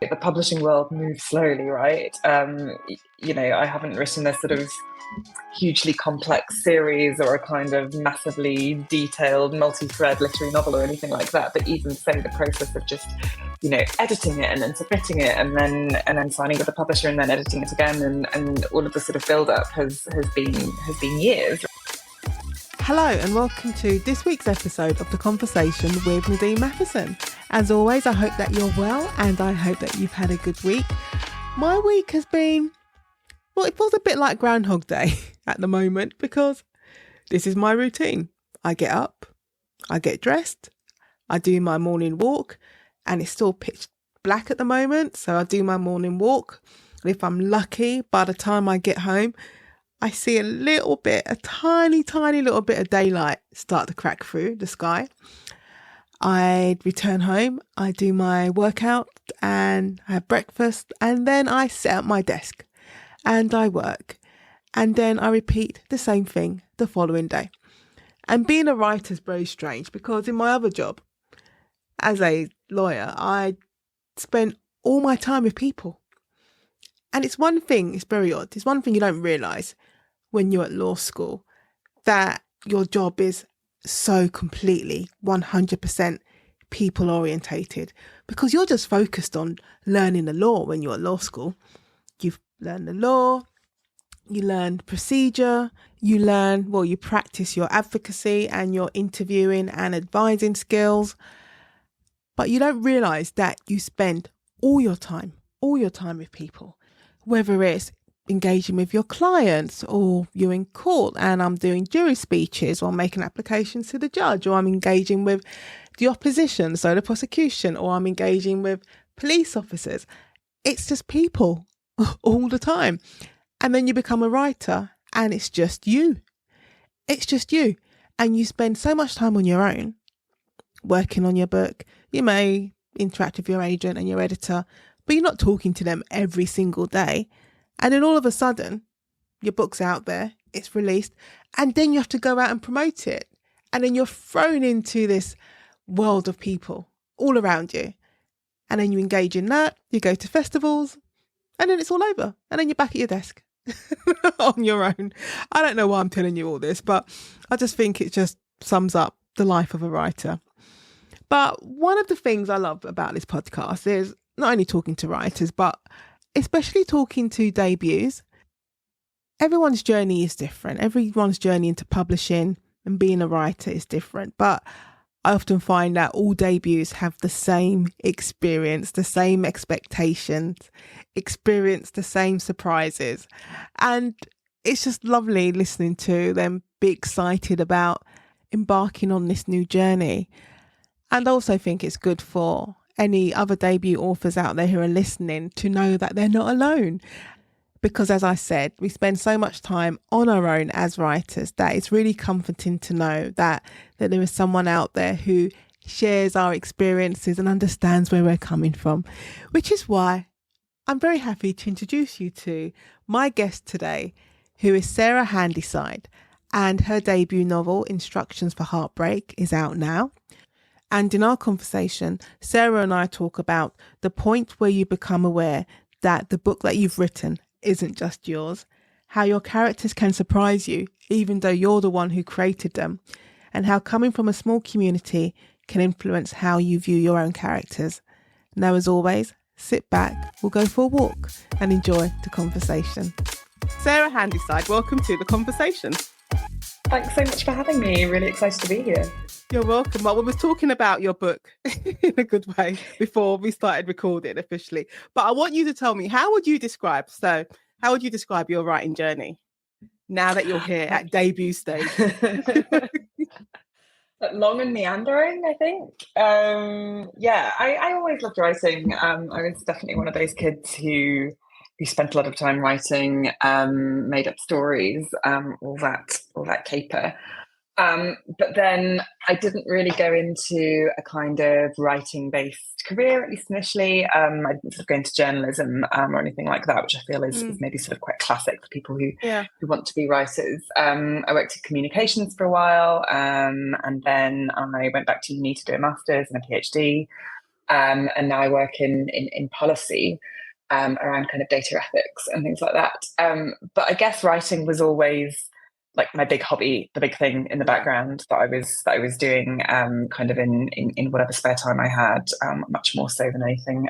The publishing world moves slowly, right? I haven't written a sort of hugely complex series or a kind of massively detailed multi-thread literary novel or anything like that. But even so, the process of just, editing it and then submitting it and then signing with the publisher and then editing it again and all of the sort of build-up has been years. Hello and welcome to this week's episode of The Conversation with Nadine Matheson. As always, I hope that you're well and I hope that you've had a good week. My week has been, well, it feels a bit like Groundhog Day at the moment because this is my routine. I get up, I get dressed, I do my morning walk, and it's still pitch black at the moment, so I do my morning walk. And if I'm lucky, by the time I get home, I see a tiny little bit of daylight start to crack through the sky. I return home, I do my workout and I have breakfast, and then I sit at my desk and I work. And then I repeat the same thing the following day. And being a writer is very strange because in my other job, as a lawyer, I spend all my time with people. And it's very odd. It's one thing you don't realise when you're at law school, that your job is so completely 100% people orientated because you're just focused on learning the law when you're at law school. You've learned the law, you learn procedure, you practice your advocacy and your interviewing and advising skills. But you don't realise that you spend all your time with people, whether it's engaging with your clients or you're in court and I'm doing jury speeches or making applications to the judge, or I'm engaging with the opposition, so the prosecution, or I'm engaging with police officers. It's just people all the time. And then you become a writer and it's just you. It's just you. And you spend so much time on your own working on your book. You may interact with your agent and your editor, but you're not talking to them every single day. And then all of a sudden, your book's out there, it's released, and then you have to go out and promote it. And then you're thrown into this world of people all around you. And then you engage in that, you go to festivals, and then it's all over. And then you're back at your desk on your own. I don't know why I'm telling you all this, but I just think it just sums up the life of a writer. But one of the things I love about this podcast is not only talking to writers, but especially talking to debuts. Everyone's journey is different. Everyone's journey into publishing and being a writer is different. But I often find that all debuts have the same experience, the same expectations, experience the same surprises. And it's just lovely listening to them be excited about embarking on this new journey. And I also think it's good for any other debut authors out there who are listening to know that they're not alone. Because as I said, we spend so much time on our own as writers that it's really comforting to know that there is someone out there who shares our experiences and understands where we're coming from. Which is why I'm very happy to introduce you to my guest today, who is Sarah Handyside, and her debut novel, Instructions for Heartbreak, is out now. And in our conversation, Sarah and I talk about the point where you become aware that the book that you've written isn't just yours, how your characters can surprise you, even though you're the one who created them, and how coming from a small community can influence how you view your own characters. Now, as always, sit back, we'll go for a walk and enjoy the conversation. Sarah Handyside, welcome to The Conversation. Thanks so much for having me. Really excited to be here. You're welcome. Well, we were talking about your book in a good way before we started recording officially. But I want you to tell me, how would you describe your writing journey now that you're here at debut stage? Long and meandering, I think. I always loved writing. I was definitely one of those kids who spent a lot of time writing, made up stories, all that caper. But then I didn't really go into a kind of writing-based career, at least initially. I didn't sort of go into journalism or anything like that, which I feel is maybe sort of quite classic for people who want to be writers. I worked in communications for a while, and then I went back to uni to do a master's and a PhD. and now I work in policy around kind of data ethics and things like that. But I guess writing was always like my big hobby, the big thing in the background that I was doing kind of in whatever spare time I had, much more so than anything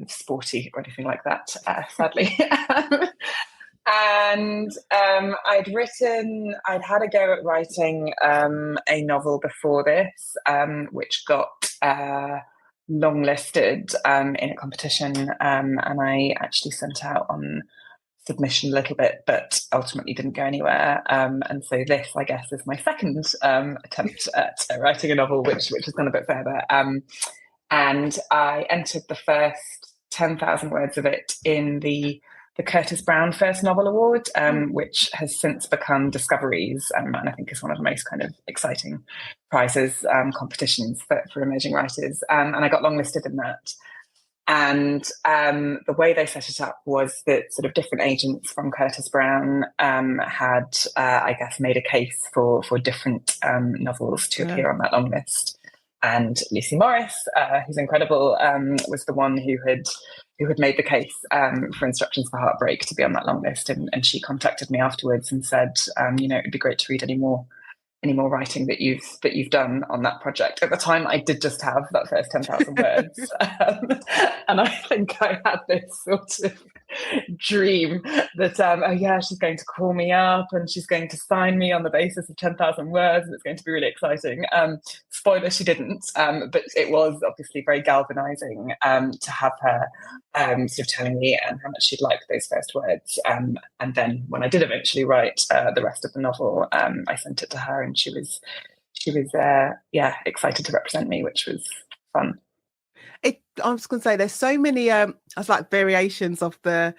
sporty or anything like that, sadly. And I'd had a go at writing a novel before this, which got longlisted in a competition, and I actually sent out on submission a little bit, but ultimately didn't go anywhere. And so this, I guess, is my second attempt at writing a novel, which has gone a bit further. And I entered the first 10,000 words of it in the Curtis Brown First Novel Award, which has since become Discoveries, and I think is one of the most kind of exciting prizes, competitions for emerging writers. And I got longlisted in that. And the way they set it up was that sort of different agents from Curtis Brown had, I guess, made a case for different novels to appear on that long list. And Lucy Morris, who's incredible, was the one who had made the case for Instructions for Heartbreak to be on that long list. And she contacted me afterwards and said, it'd be great to read any more writing that you've done on that project. At the time, I did just have that first 10,000 words, and I think I had this sort of dream that she's going to call me up and she's going to sign me on the basis of 10,000 words, and it's going to be really exciting. Spoiler, she didn't, but it was obviously very galvanizing to have her sort of telling me how much she'd liked those first words. And then when I did eventually write the rest of the novel, I sent it to her, and she was excited to represent me, which was fun. I was going to say, there's so many variations of the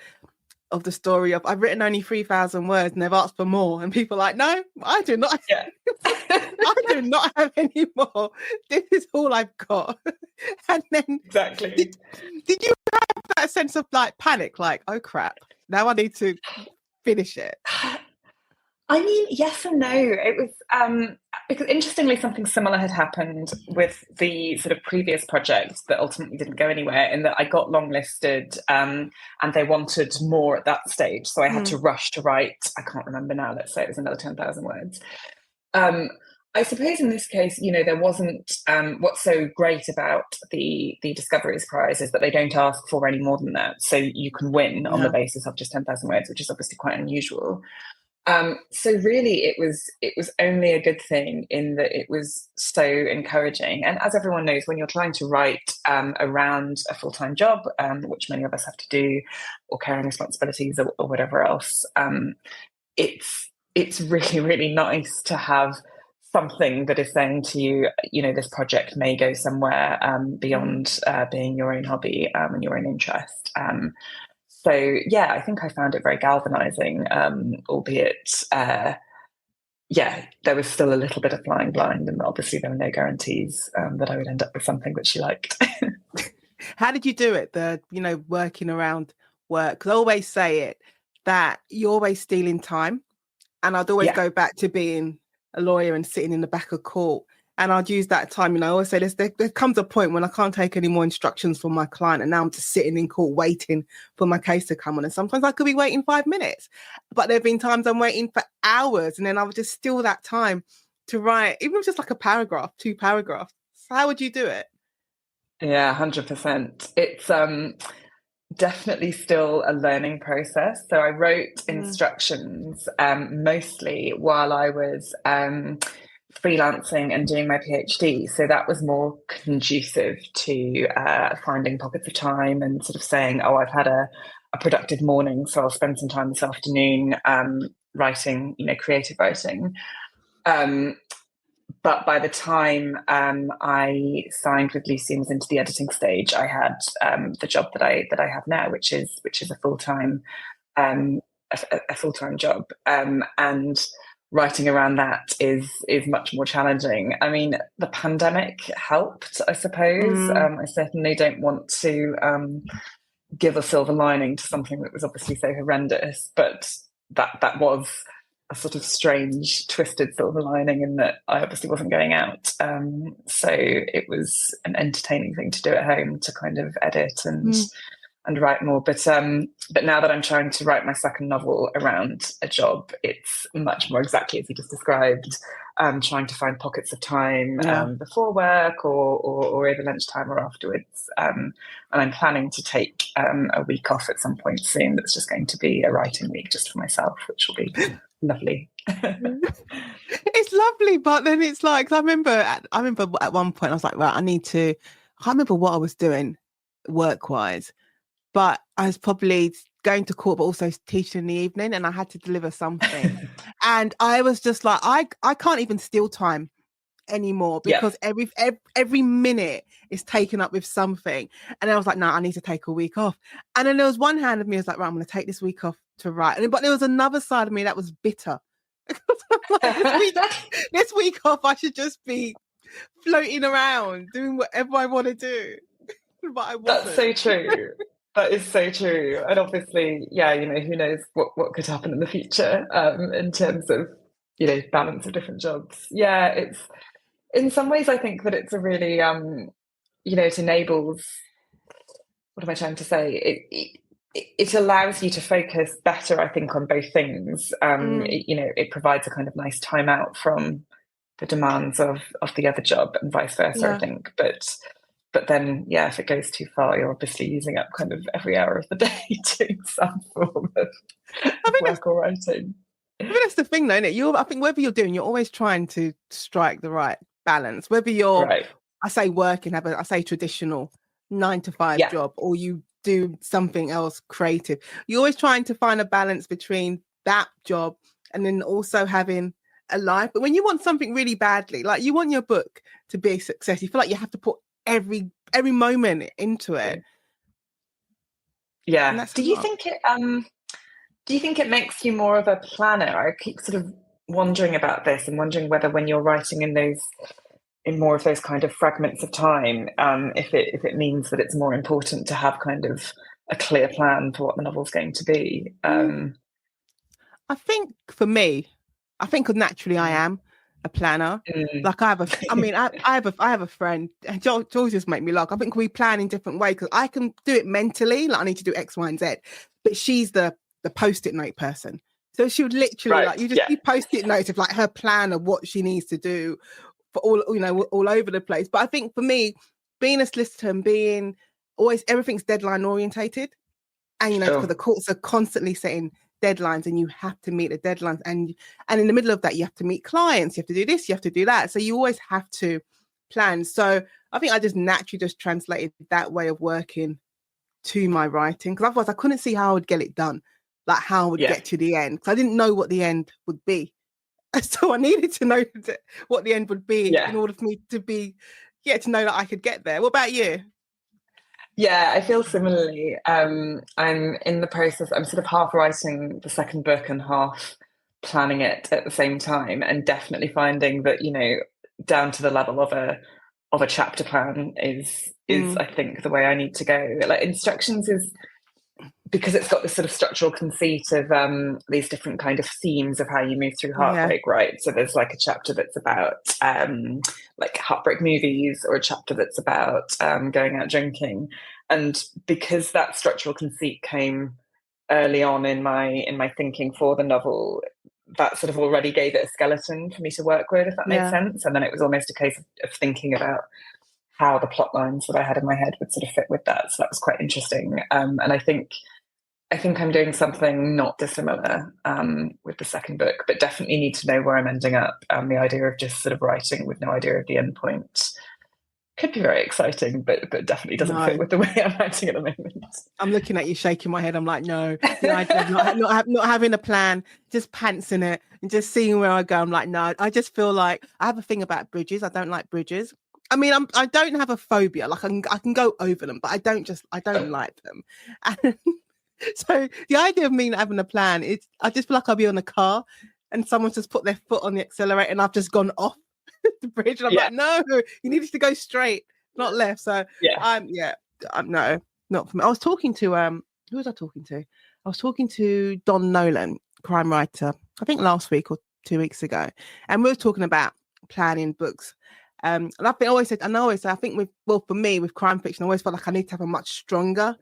story of I've written only 3,000 words and they've asked for more, and people are like, no, I do not. I do not have any more. This is all I've got. And then exactly. Did you have that sense of like panic, like, oh crap, now I need to finish it? I mean, yes and no. It was because interestingly, something similar had happened with the sort of previous project that ultimately didn't go anywhere, in that I got longlisted and they wanted more at that stage. So I had to rush to write, I can't remember now, let's say it was another 10,000 words. I suppose in this case, there wasn't, what's so great about the Discoveries Prize is that they don't ask for any more than that. So you can win on the basis of just 10,000 words, which is obviously quite unusual. So really it was only a good thing in that it was so encouraging. And as everyone knows, when you're trying to write around a full-time job, which many of us have to do, or caring responsibilities or whatever else, it's really, really nice to have something that is saying to you, this project may go somewhere beyond being your own hobby and your own interest. So, I think I found it very galvanizing, albeit, there was still a little bit of flying blind, and obviously there were no guarantees that I would end up with something that she liked. How did you do it? Working around work? Because I always say it, that you're always stealing time. And I'd always go back to being a lawyer and sitting in the back of court. And I'd use that time, I always say there comes a point when I can't take any more instructions from my client, and now I'm just sitting in court waiting for my case to come on. And sometimes I could be waiting 5 minutes, but there have been times I'm waiting for hours, and then I would just steal that time to write, even if it's just like a paragraph, 2 paragraphs. So how would you do it? Yeah, 100%. It's definitely still a learning process. So I wrote instructions mostly while I was freelancing and doing my PhD. So that was more conducive to finding pockets of time and sort of saying, I've had a productive morning, so I'll spend some time this afternoon writing, creative writing. But by the time I signed with Lucy and was into the editing stage, I had the job that I have now, which is a full-time a full-time job, and writing around that is much more challenging. I mean, the pandemic helped, I suppose. I certainly don't want to give a silver lining to something that was obviously so horrendous, but that was a sort of strange, twisted silver lining in that I obviously wasn't going out. So it was an entertaining thing to do at home to kind of edit and write more. But now that I'm trying to write my second novel around a job, it's much more exactly as you just described. Trying to find pockets of time before work or over lunchtime or afterwards. And I'm planning to take a week off at some point soon. That's just going to be a writing week just for myself, which will be lovely. It's lovely, but then it's like I remember at one point I was like, right, I can't remember what I was doing work-wise, but I was probably going to court but also teaching in the evening, and I had to deliver something. And I was just like, I can't even steal time anymore because every minute is taken up with something. And I was like, no, I need to take a week off. And then there was one hand of me was like, right, I'm going to take this week off to write. But there was another side of me that was bitter. Like, this week off, I should just be floating around doing whatever I want to do. But I wasn't. That's so true. That is so true. And obviously, who knows what could happen in the future in terms of, balance of different jobs. Yeah, it's in some ways, I think that it's a really, it enables, what am I trying to say? It allows you to focus better, I think, on both things. It provides a kind of nice time out from the demands of the other job and vice versa, I think. But then, if it goes too far, you're obviously using up kind of every hour of the day doing some form of work or writing. I mean, that's the thing, though, isn't it? I think whatever you're doing, you're always trying to strike the right balance. Whether you're, I say working, I say traditional 9-to-5 job, or you do something else creative. You're always trying to find a balance between that job and then also having a life. But when you want something really badly, like you want your book to be a success, you feel like you have to put every moment into it. Yeah. Do you think it makes you more of a planner? I keep sort of wondering about this and wondering whether when you're writing in more of those kind of fragments of time, if it means that it's more important to have kind of a clear plan for what the novel's going to be. I think for me, naturally I am a planner. Like I have a friend, and George just make me laugh. I think we plan in different ways because I can do it mentally, like I need to do X, Y, and Z, but she's the post-it note person. So she would literally keep post-it notes of like her plan of what she needs to do for all over the place. But I think for me, being a solicitor and being always everything's deadline orientated, and because the courts are constantly setting deadlines and you have to meet the deadlines, and in the middle of that you have to meet clients, you have to do this, you have to do that, so you always have to plan. So I think I just naturally just translated that way of working to my writing, because otherwise I couldn't see how I would get it done, like how I would get to the end, because I didn't know what the end would be. So I needed to know what the end would be in order for me to to know that I could get there. What about you? Yeah, I feel similarly. I'm in the process, I'm sort of half writing the second book and half planning it at the same time, and definitely finding that, down to the level of a chapter plan is I think the way I need to go. Like instructions is, because it's got this sort of structural conceit of these different kind of themes of how you move through heartbreak, right? So there's like a chapter that's about like heartbreak movies, or a chapter that's about going out drinking. And because that structural conceit came early on in my thinking for the novel, that sort of already gave it a skeleton for me to work with, if that makes sense. And then it was almost a case of thinking about how the plot lines that I had in my head would sort of fit with that. So that was quite interesting. And I think I'm doing something not dissimilar with the second book, but definitely need to know where I'm ending up. The idea of just sort of writing with no idea of the end point could be very exciting, but definitely doesn't fit with the way I'm writing at the moment. I'm looking at you shaking my head. I'm like, no, the idea of not having a plan, just pantsing it and just seeing where I go. I'm like, no, I just feel like I have a thing about bridges. I don't like bridges. I mean, I don't have a phobia. Like I can go over them, but I don't like them. And so the idea of me not having a plan is, I just feel like I'll be on a car and someone's just put their foot on the accelerator and I've just gone off the bridge. And I'm like, no, you needed to go straight, not left. So no, not for me. I was talking to who was I talking to? I was talking to Don Nolan, crime writer, I think last week or 2 weeks ago, and we were talking about planning books. And I've been always said, and I always say, I think for me with crime fiction, I always felt like I need to have a much stronger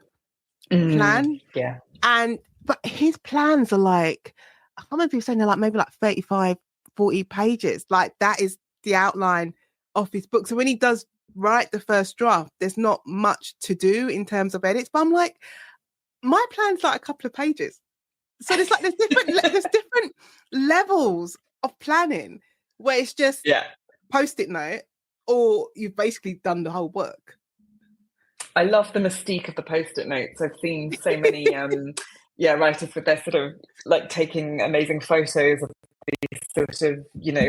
plan. Yeah. But his plans are like, I can't remember if he was saying they're like maybe like 35, 40 pages. Like that is the outline of his book. So when he does write the first draft, there's not much to do in terms of edits. But I'm like, my plan's like a couple of pages. So there's different levels of planning where it's just post-it note, or you've basically done the whole work. I love the mystique of the post-it notes. I've seen so many writers with their sort of like taking amazing photos of these sort of,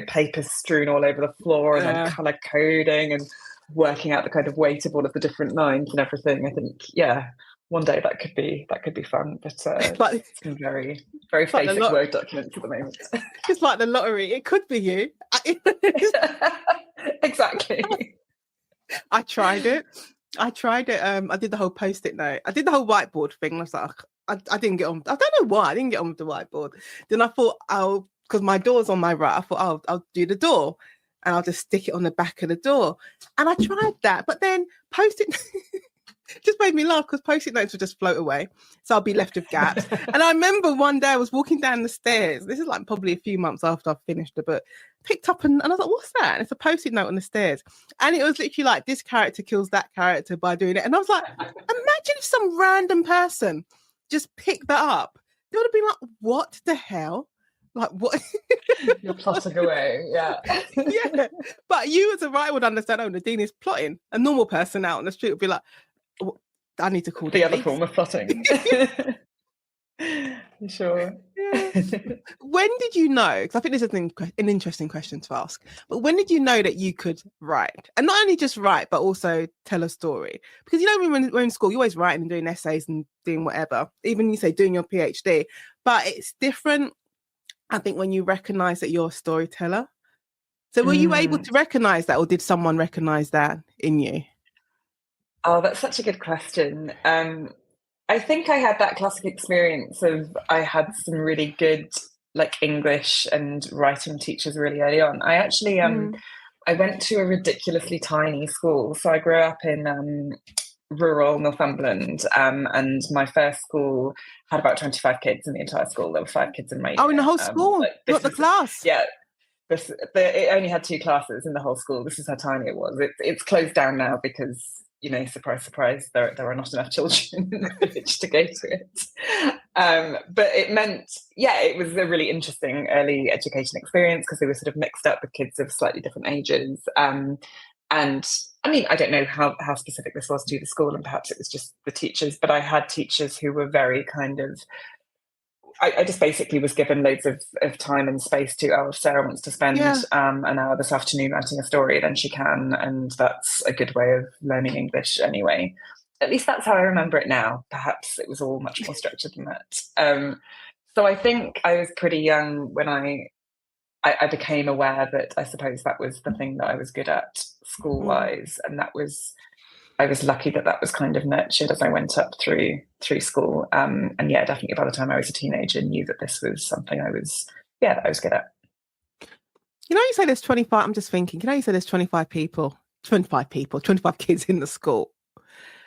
papers strewn all over the floor and then color coding and working out the kind of weight of all of the different lines and everything. I think, one day that could be fun, but it's been very, very basic Word documents at the moment. It's like the lottery. It could be you. Exactly. I tried it. I did the whole post-it note. I did the whole whiteboard thing. I was like, I didn't get on. I don't know why I didn't get on with the whiteboard. Then I thought, because my door's on my right, I thought I'll do the door and I'll just stick it on the back of the door. And I tried that, but then post-it just made me laugh because post-it notes would just float away. So I'll be left with gaps. And I remember one day I was walking down the stairs. This is like probably a few months after I've finished the book. Picked up and I was like, what's that? And it's a post-it note on the stairs. And it was literally like, this character kills that character by doing it. And I was like, imagine if some random person just picked that up. They would have been like, what the hell? Like, what? You're plotting away, yeah. Yeah. But you as a writer would understand, Nadine is plotting. A normal person out on the street would be like, I need to call the other form of plotting. Sure. Yeah. When did you know? Because I think this is an interesting question to ask. But when did you know that you could write, and not only just write, but also tell a story? Because when we're in school, you're always writing and doing essays and doing whatever. Even you say doing your PhD, but it's different. I think when you recognise that you're a storyteller. So were you able to recognise that, or did someone recognise that in you? Oh, that's such a good question. I think I had that classic experience of I had some really good like English and writing teachers really early on. I actually I went to a ridiculously tiny school. So I grew up in rural Northumberland, and my first school had about 25 kids in the entire school. There were 5 kids in my year. Oh, in the whole school, not the class. Yeah. It only had 2 classes in the whole school. This is how tiny it was. It's closed down now because, surprise, surprise, there are not enough children in the village to go to it. But it meant, it was a really interesting early education experience because they were sort of mixed up with kids of slightly different ages. And I mean, I don't know how specific this was to the school, and perhaps it was just the teachers, but I had teachers who were very kind of, I just basically was given loads of time and space to, if Sarah wants to spend an hour this afternoon writing a story, then she can. And that's a good way of learning English anyway. At least that's how I remember it now. Perhaps it was all much more structured than that. So I think I was pretty young when I became aware that I suppose that was the thing that I was good at school-wise. And I was lucky that was kind of nurtured as I went up through school. And definitely by the time I was a teenager, knew that this was something I was good at. You say there's 25, I'm just thinking, you say there's 25 kids in the school.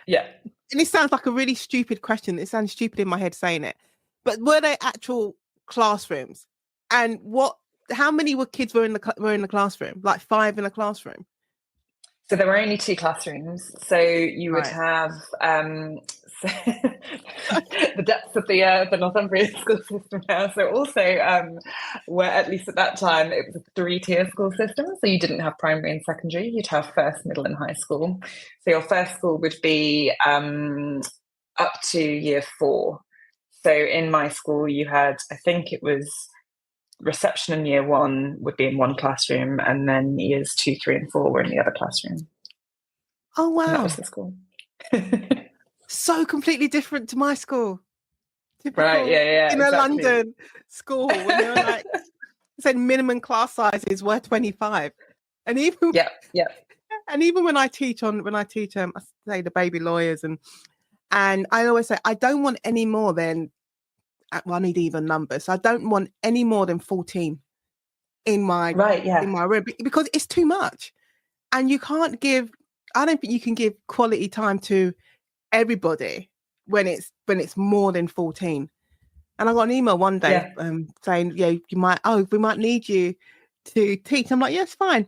Yeah. And it sounds like a really stupid question. It sounds stupid in my head saying it. But were they actual classrooms? And how many kids were in the classroom? Like 5 in a classroom? So there were only 2 classrooms. So you would have the depths of the Northumbrian school system now. So also, where at least at that time it was a 3-tier school system. So you didn't have primary and secondary. You'd have first, middle, and high school. So your first school would be up to year 4. So in my school, you had, I think it was, reception in year 1 would be in one classroom, and then years 2, 3, and 4 were in the other classroom. Oh wow! And that was the school. So completely different to my school. Typical, right? Yeah. In a London school, when they were like, said minimum class sizes were 25, and even and even when I teach, I say the baby lawyers, and I always say I don't want any more than well, I need even numbers. So I don't want any more than 14 in my Right, yeah. in my room because it's too much. And you can't give, I don't think you can give quality time to everybody when it's more than 14. And I got an email one day saying, yeah, we might need you to teach. I'm like, yes, fine.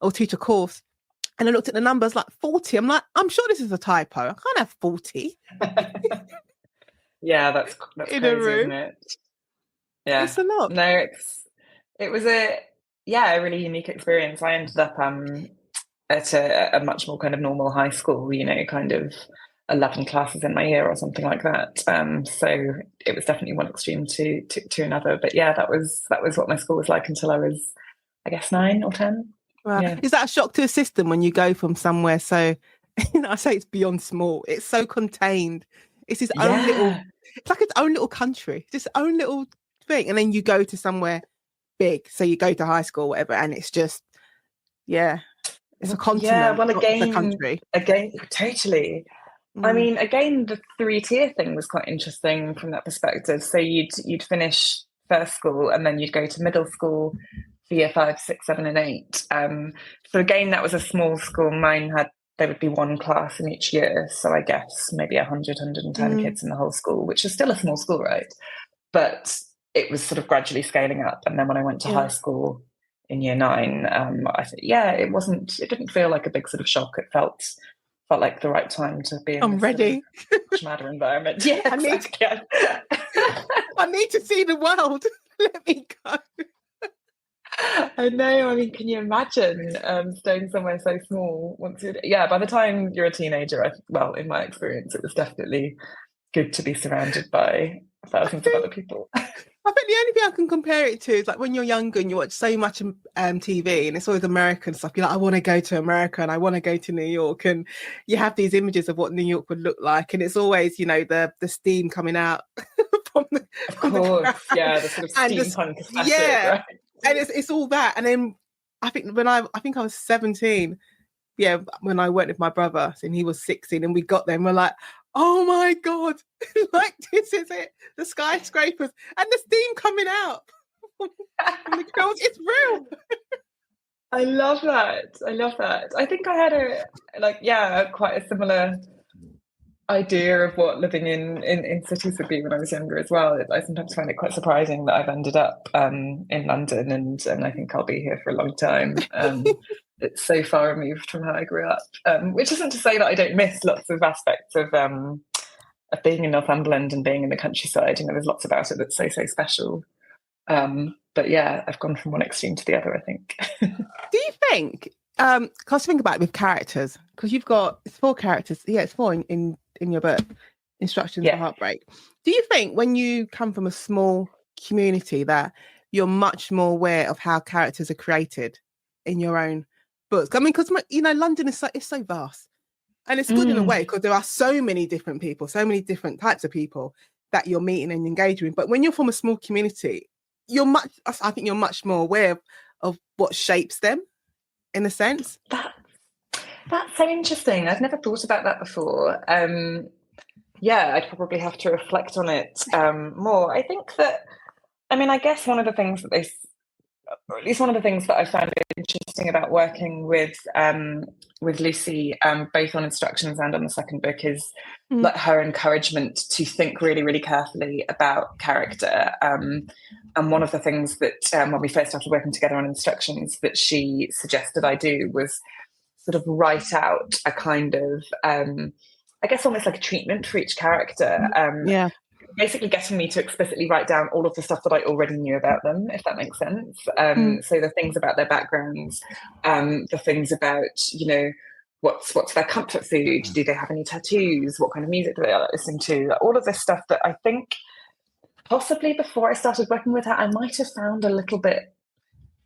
Or teach a course. And I looked at the numbers like 40. I'm like, I'm sure this is a typo. I can't have 40. Yeah, that's in crazy, a room. isn't it? Yeah. It's a lot. No, it was a really unique experience. I ended up at a much more kind of normal high school, you know, kind of 11 classes in my year or something like that. So it was definitely one extreme to another. But yeah, that was what my school was like until I was, I guess, 9 or 10. Wow. Yeah. Is that a shock to the system when you go from somewhere so, I say it's beyond small, it's so contained. It's its own little, it's like its own little country, just own little thing. And then you go to somewhere big. So you go to high school, whatever, and it's just, it's a continent. Yeah, well, again, a country. Again, totally. I mean, again, the 3-tier thing was quite interesting from that perspective. So you'd finish first school and then you'd go to middle school for year 5, 6, 7, and 8. So again, that was a small school. There would be one class in each year. So I guess maybe 100, 110 kids in the whole school, which is still a small school, right? But it was sort of gradually scaling up. And then when I went to high school in year 9, I think, it didn't feel like a big sort of shock. It felt like the right time to be in I'm ready. Matter environment. Yeah, exactly. I need to see the world. Let me go. I know. I mean, can you imagine staying somewhere so small? By the time you're a teenager, in my experience, it was definitely good to be surrounded by thousands of other people. I think the only thing I can compare it to is like when you're younger and you watch so much TV and it's always American stuff. You're like, I want to go to America and I want to go to New York, and you have these images of what New York would look like, and it's always, you know, the steam coming out from the the sort of steampunk aesthetic, right? And it's all that. And then I think I was 17. Yeah, when I went with my brother and he was 16, and we got there and we're like, oh my God, like this is it. The skyscrapers and the steam coming out from the girls. It's real. I love that. I think I had quite a similar idea of what living in cities would be when I was younger as well. I sometimes find it quite surprising that I've ended up in London, and I think I'll be here for a long time. It's so far removed from how I grew up, which isn't to say that I don't miss lots of aspects of being in Northumberland and being in the countryside. You know, there's lots about it that's so special. But yeah, I've gone from one extreme to the other, I think. Do you think, because think about it with characters, because it's 4 characters. Yeah, it's 4 in your book, Instructions for Heartbreak. Do you think when you come from a small community that you're much more aware of how characters are created in your own books? I mean, because, you know, London is so vast. And it's good in a way because there are so many different people, so many different types of people that you're meeting and engaging with. But when you're from a small community, I think you're much more aware of what shapes them, in a sense. That's so interesting. I've never thought about that before. I'd probably have to reflect on it more. I think that, I guess one of the things or at least one of the things that I found interesting about working with Lucy, both on Instructions and on the second book, is like her encouragement to think really, really carefully about character. And one of the things that when we first started working together on Instructions that she suggested I do was sort of write out a kind of, I guess almost like a treatment for each character. Basically getting me to explicitly write down all of the stuff that I already knew about them, if that makes sense. So the things about their backgrounds, the things about, you know, what's their comfort food? Do they have any tattoos? What kind of music do they like listening to? All of this stuff that I think possibly before I started working with her, I might have found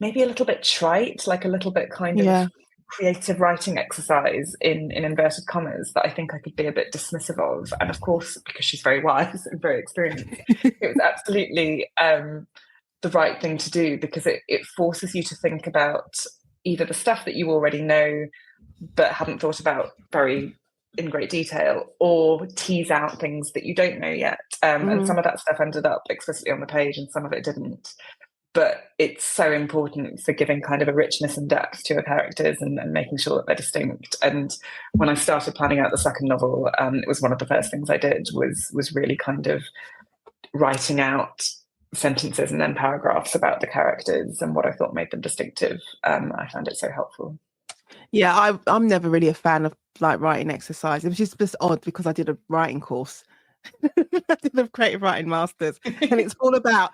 maybe a little bit trite, like a little bit kind of creative writing exercise in inverted commas that I think I could be a bit dismissive of. And of course, because she's very wise and very experienced, it was absolutely the right thing to do, because it forces you to think about either the stuff that you already know but hadn't thought about very in great detail, or tease out things that you don't know yet. And some of that stuff ended up explicitly on the page and some of it didn't. But it's so important for giving kind of a richness and depth to your characters and making sure that they're distinct. And when I started planning out the second novel, it was one of the first things I did was really kind of writing out sentences and then paragraphs about the characters and what I thought made them distinctive. I found it so helpful. Yeah, I'm never really a fan of like writing exercise. It was just odd because I did a writing course. I did a creative writing masters, and it's all about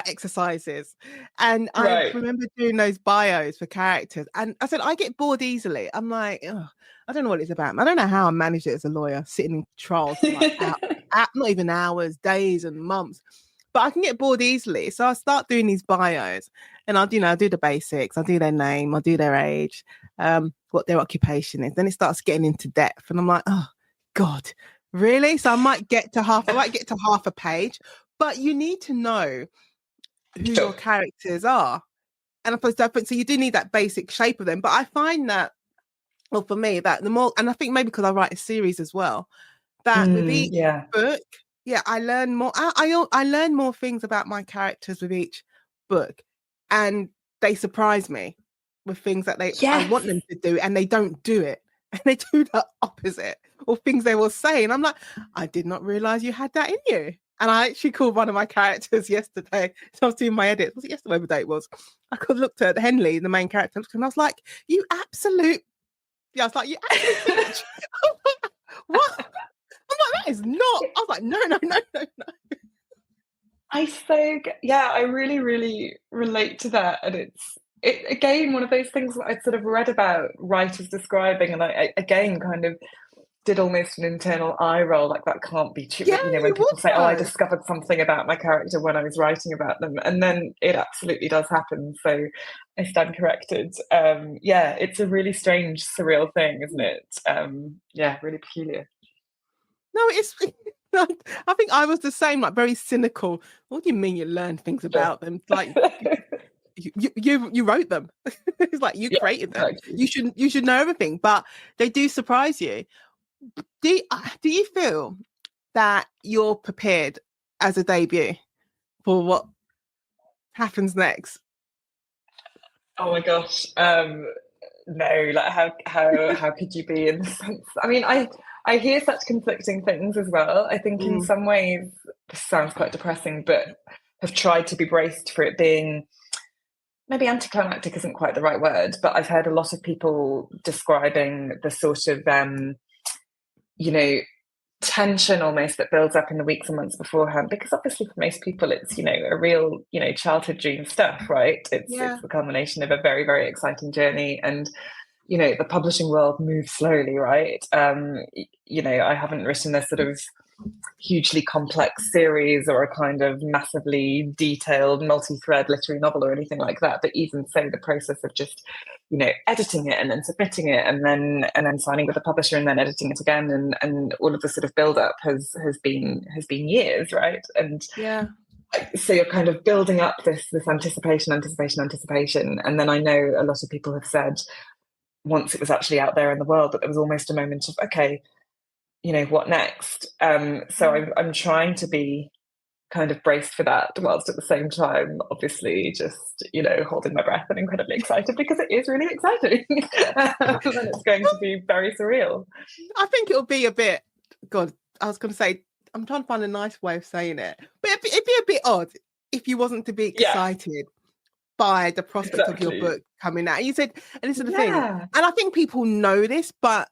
exercises. And I remember doing those bios for characters, and I said I get bored easily. I'm like, I don't know what it's about. I don't know how I managed it as a lawyer, sitting in trials for like not even hours, days, and months. But I can get bored easily, so I start doing these bios, and I'll do the basics. I'll do their name, I'll do their age, what their occupation is. Then it starts getting into depth, and I'm like, oh God. Really? So I might get to half a page, but you need to know who your characters are. And I suppose so you do need that basic shape of them. But I find that, well, for me, that the more, and I think maybe because I write a series as well, that with each book, I learn more. I learn more things about my characters with each book, and they surprise me with things that I want them to do, and they don't do it. And they do the opposite, or things they will say. And I'm like, I did not realize you had that in you. And I actually called one of my characters yesterday. So I was doing my edit. Was it yesterday? Whatever day it was. I looked at Henley, the main character, and I was like, you absolute bitch. What? I'm like, that is not. I was like, no. I really, really relate to that. And it's again, one of those things that I sort of read about writers describing, and I again kind of did almost an internal eye roll, like that can't be true. Yeah, when people say, I discovered something about my character when I was writing about them, and then it absolutely does happen. So I stand corrected. It's a really strange, surreal thing, isn't it? Really peculiar. No, it's I think I was the same, like very cynical. What do you mean you learn things about them? Like you wrote them. It's like you created them. Exactly. You should know everything, but they do surprise you. Do you feel that you're prepared as a debut for what happens next? Oh my gosh. No, like how could you be, in the sense? I mean, I hear such conflicting things as well. I think in some ways this sounds quite depressing, but have tried to be braced for it being, maybe anticlimactic isn't quite the right word, but I've heard a lot of people describing the sort of tension almost that builds up in the weeks and months beforehand, because obviously for most people it's a real childhood dream stuff, right? It's the culmination of a very, very exciting journey, and the publishing world moves slowly, right? I haven't written a sort of hugely complex series or a kind of massively detailed multi-thread literary novel or anything like that, but even so, the process of just editing it and then submitting it and then signing with the publisher and then editing it again and all of the sort of build up has been years, right? And so you're kind of building up this anticipation, and then I know a lot of people have said once it was actually out there in the world that there was almost a moment of, okay, what next? So I'm trying to be kind of braced for that, whilst at the same time, obviously, just holding my breath and incredibly excited, because it is really exciting, and it's going to be very surreal. I think it'll be a bit. God, I was going to say, I'm trying to find a nice way of saying it, but it'd be a bit odd if you wasn't to be excited by the prospect of your book coming out. You said, and this is the thing, and I think people know this, but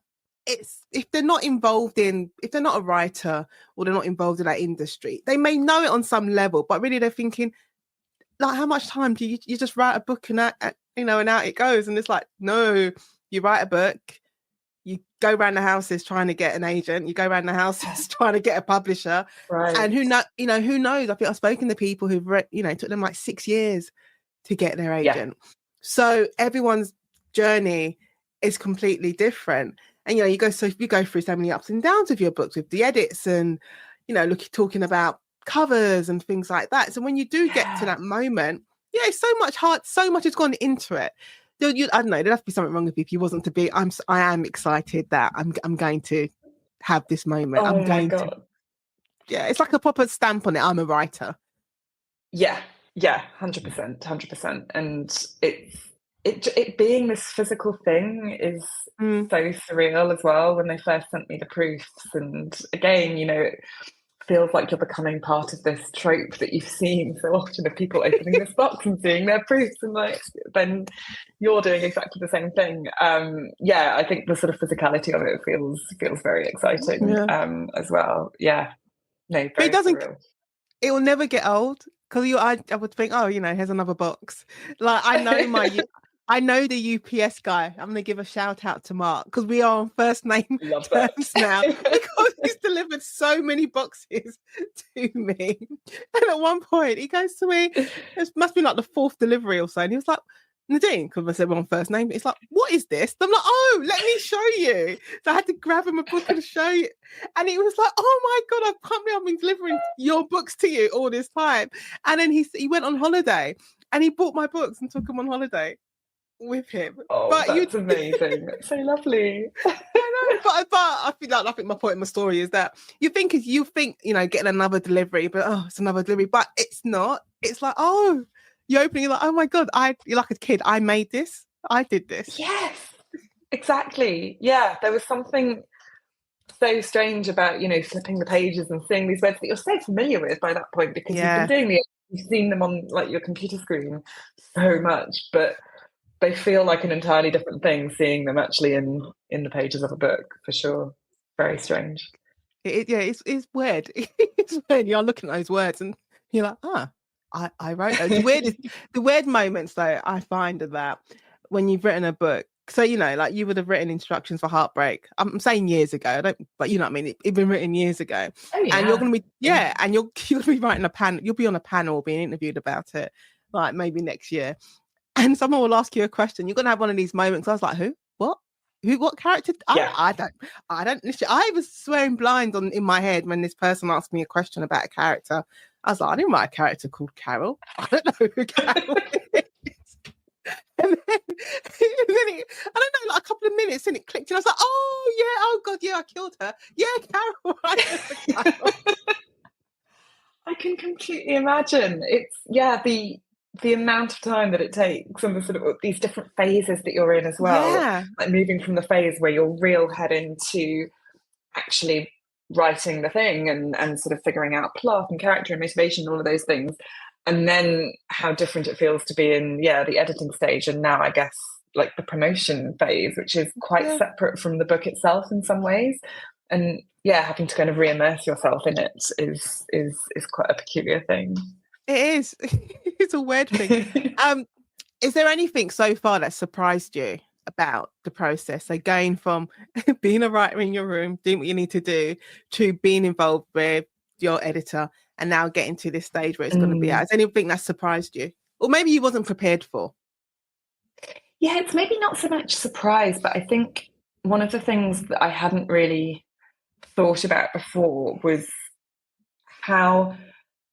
it's if they're not a writer or they're not involved in that industry, they may know it on some level, but really they're thinking, like, how much time do you just write a book and out it goes? And it's like, no, you write a book, you go around the houses trying to get an agent, you go around the houses trying to get a publisher, right? And who knows? I think I've spoken to people who've read, it took them like 6 years to get their agent. So everyone's journey is completely different. And you go through so many ups and downs with your books, with the edits and talking about covers and things like that. So when you do get to that moment, so much has gone into it. I don't know. There'd have to be something wrong with you if you wasn't to be. I am excited that I'm going to have this moment. I'm Oh my going to. God. Yeah, it's like a proper stamp on it. I'm a writer. Yeah, yeah, 100%, 100%. And it being this physical thing is Mm. so surreal as well when they first sent me the proofs. And again, it feels like you're becoming part of this trope that you've seen so often of people opening this box and seeing their proofs, and like then you're doing exactly the same thing. Yeah, I think the sort of physicality of it feels very exciting Yeah, as well. Yeah, no, but it very doesn't. surreal. It will never get old because I would think, oh, here's another box. Like I know the UPS guy. I'm gonna give a shout out to Mark because we are on first name Love terms now that. because he's delivered so many boxes to me. And at one point, he goes to me. It must be like the fourth delivery or so, and he was like, Nadine, because I said we're on first name. It's like, what is this? I'm like, oh, let me show you. So I had to grab him a book and show you. And he was like, oh my God, I can't believe I've been delivering your books to you all this time. And then he went on holiday and he bought my books and took them on holiday with him. Oh, But that's amazing. That's so lovely. I know, but I think my point in my story is that you think getting another delivery, but it's another delivery, but it's not. It's like, oh, you open, you're like, oh my God, you're like a kid. I made this. I did this. Yes, exactly. Yeah, there was something so strange about, flipping the pages and seeing these words that you're so familiar with by that point because you've been Yeah. doing you've seen them on like your computer screen so much, but they feel like an entirely different thing seeing them actually in the pages of a book, for sure. Very strange. It's weird. It's weird. You're looking at those words and you're like, I wrote those. The weird moments though I find are that when you've written a book, so like you would have written instructions for Heartbreak. I'm saying years ago, I don't, but you know what I mean. It's been written years ago, Oh and you're gonna yeah. be and you'll be writing a panel. You'll be on a panel being interviewed about it, like maybe next year, and someone will ask you a question. You're gonna have one of these moments. I was like, who? What? Who? What character? Yeah. I don't. I don't. I was swearing blind in my head when this person asked me a question about a character. I was like, I didn't write a character called Carol. I don't know who Carol is. And then I don't know, like a couple of minutes, and it clicked, and I was like, oh yeah, oh God, yeah, I killed her. Yeah, Carol. Carol. I can completely imagine. It's the amount of time that it takes and the sort of these different phases that you're in as well. Yeah. Like moving from the phase where you're real head into actually writing the thing and sort of figuring out plot and character and motivation and all of those things. And then how different it feels to be in the editing stage and now I guess like the promotion phase, which is quite separate from the book itself in some ways. And having to kind of re-immerse yourself in it is quite a peculiar thing. It is. It's a weird thing. Is there anything so far that surprised you about the process? So going from being a writer in your room, doing what you need to do, to being involved with your editor, and now getting to this stage where it's going to be out. Is there anything that surprised you, or maybe you wasn't prepared for? Yeah, it's maybe not so much surprise, but I think one of the things that I hadn't really thought about before was how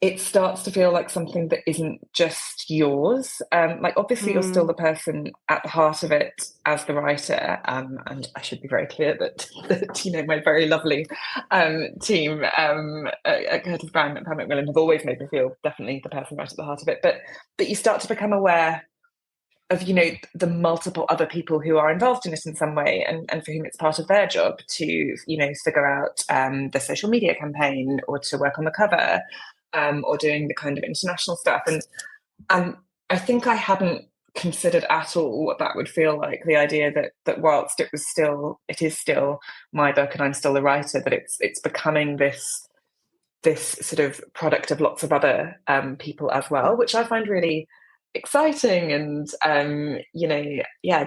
it starts to feel like something that isn't just yours. Like obviously you're still the person at the heart of it as the writer. And I should be very clear that my very lovely team at Curtis Brown and Pam McMillan have always made me feel definitely the person right at the heart of it. But you start to become aware of the multiple other people who are involved in it in some way and for whom it's part of their job to figure out the social media campaign or to work on the cover or doing the kind of international stuff and I think I hadn't considered at all what that would feel like, the idea that whilst it is still my book and I'm still the writer, that it's becoming this sort of product of lots of other people as well, which I find really exciting and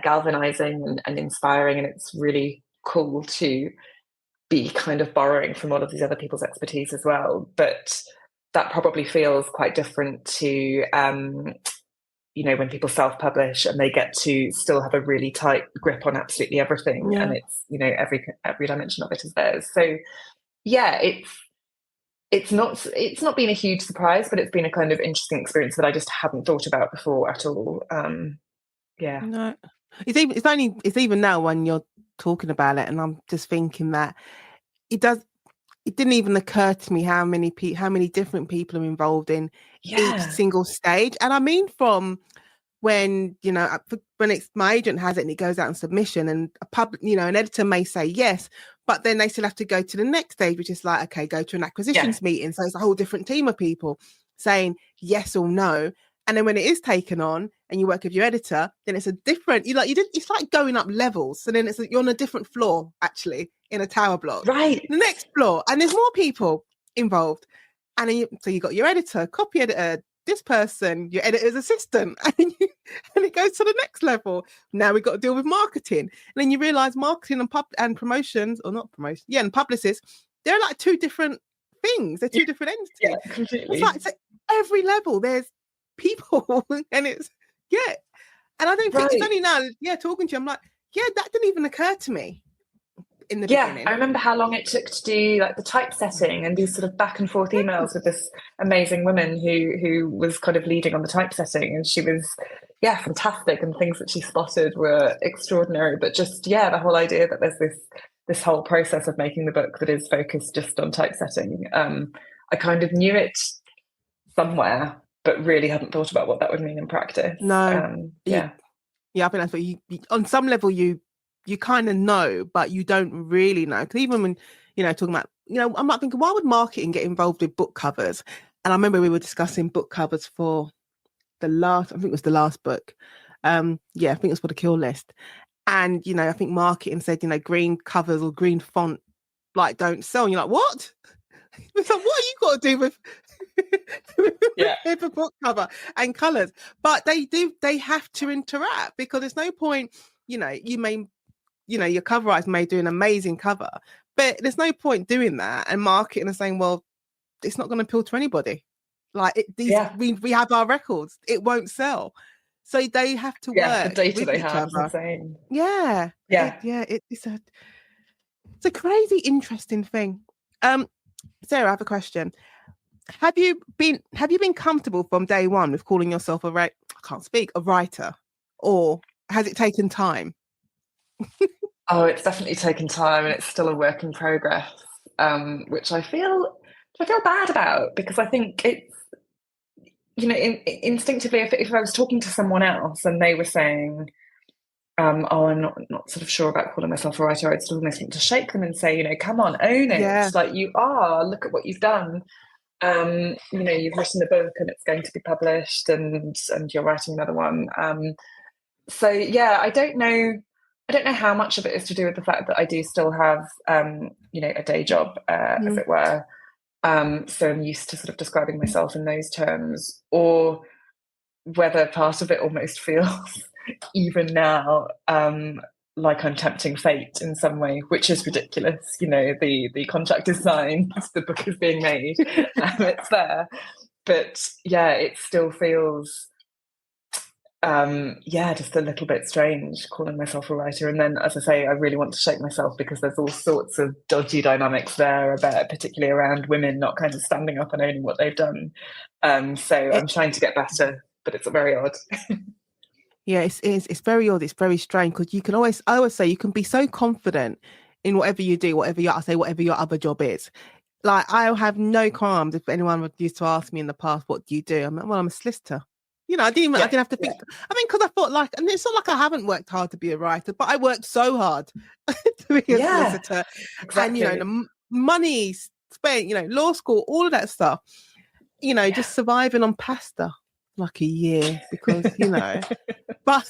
galvanizing and inspiring, and it's really cool to be kind of borrowing from all of these other people's expertise as well. But that probably feels quite different to when people self-publish and they get to still have a really tight grip on absolutely everything, and it's every dimension of it is theirs. So it's not been a huge surprise, but it's been a kind of interesting experience that I just hadn't thought about before at all. Yeah. No, it's even now when you're talking about it, and I'm just thinking that it does. It didn't even occur to me how many different people are involved in each Yeah. single stage. And I mean, from when when it's my agent has it and it goes out in submission, and an editor may say yes, but then they still have to go to the next stage, which is like, okay, go to an Yeah. acquisitions meeting. So it's a whole different team of people saying yes or no. And then when it is taken on and you work with your editor, then it's a different, it's like going up levels. So then you're on a different floor, actually, in a tower block. Right. The next floor, and there's more people involved. And then so you got your editor, copy editor, this person, your editor's assistant, and it goes to the next level. Now we've got to deal with marketing. And then you realize marketing and promotions, or not promotion, and publicists, they're like two different things. They're two different entities. Yeah, completely. It's like every level there's people, and it's, yeah. And I don't think it's only now, talking to you, I'm like, yeah, that didn't even occur to me in the beginning. I remember how long it took to do like the typesetting and these sort of back and forth emails with this amazing woman who was kind of leading on the typesetting, and she was fantastic, and things that she spotted were extraordinary. But just the whole idea that there's this whole process of making the book that is focused just on typesetting. I kind of knew it somewhere, but really hadn't thought about what that would mean in practice. No, I think that's what you on some level you kind of know, but you don't really know. Because even when talking about, I'm not thinking, why would marketing get involved with book covers? And I remember we were discussing book covers for I think it was the last book. I think it was for the Kill List. And I think marketing said, green covers or green font like don't sell. And you're like, what? It's like, what are you got to do with with a book cover and colours? But they have to interact, because there's no point, you may, your cover artist may do an amazing cover, but there's no point doing that and marketing and saying, well, it's not going to appeal to anybody. Like we have our records, it won't sell. So they have to work. The data with they each have other. is insane. It's a crazy interesting thing. Sarah, I have a question. Have you been comfortable from day one with calling yourself a writer, or has it taken time? Oh, it's definitely taken time, and it's still a work in progress, which I feel bad about, because I think it's, instinctively, if I was talking to someone else and they were saying, I'm not sort of sure about calling myself a writer, I'd still almost want to shake them and say, come on, own it. Yeah. Like, you are, look at what you've done. You've written a book and it's going to be published, and you're writing another one. I don't know how much of it is to do with the fact that I do still have, a day job, as it were. So I'm used to sort of describing myself in those terms, or whether part of it almost feels, even now, like I'm tempting fate in some way, which is ridiculous. The contract is signed, the book is being made, it's there. But it still feels, just a little bit strange calling myself a writer. And then, as I say, I really want to shake myself, because there's all sorts of dodgy dynamics there, particularly around women not kind of standing up and owning what they've done. So I'm trying to get better, but it's very odd. Yeah, it's very odd. It's very strange, because I always say you can be so confident in whatever you do, whatever your other job is. Like, I'll have no qualms if anyone would used to ask me in the past, what do you do? I'm like, well, I'm a solicitor. I didn't have to think. I mean, because I thought, and it's not like I haven't worked hard to be a writer, but I worked so hard to be a solicitor. Exactly. And, the money spent, law school, all of that stuff, just surviving on pasta like a year, because, but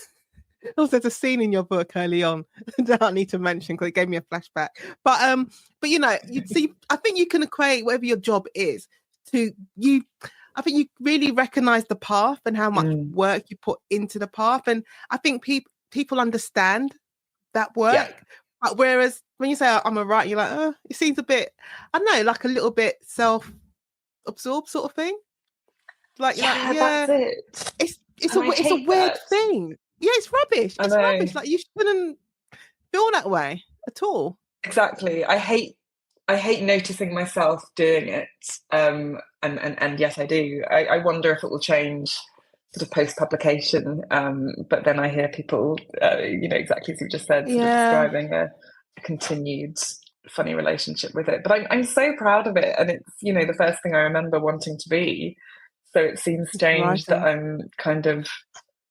also there's a scene in your book early on that I need to mention because it gave me a flashback. But you see, I think you can equate whatever your job is to you. I think you really recognize the path and how much work you put into the path. And I think people understand that work. Yeah. But whereas when you say I'm a writer, you're like, oh, it seems a bit, I don't know, like a little bit self-absorbed sort of thing. That's it. It's a weird thing. Yeah, it's rubbish. It's rubbish. Like, you shouldn't feel that way at all. Exactly. I hate noticing myself doing it. And yes, I do. I wonder if it will change sort of post-publication. But then I hear people, exactly as you just said, sort of Yeah. describing a continued funny relationship with it. But I'm so proud of it. And it's, the first thing I remember wanting to be. So it seems strange that Writing. I'm kind of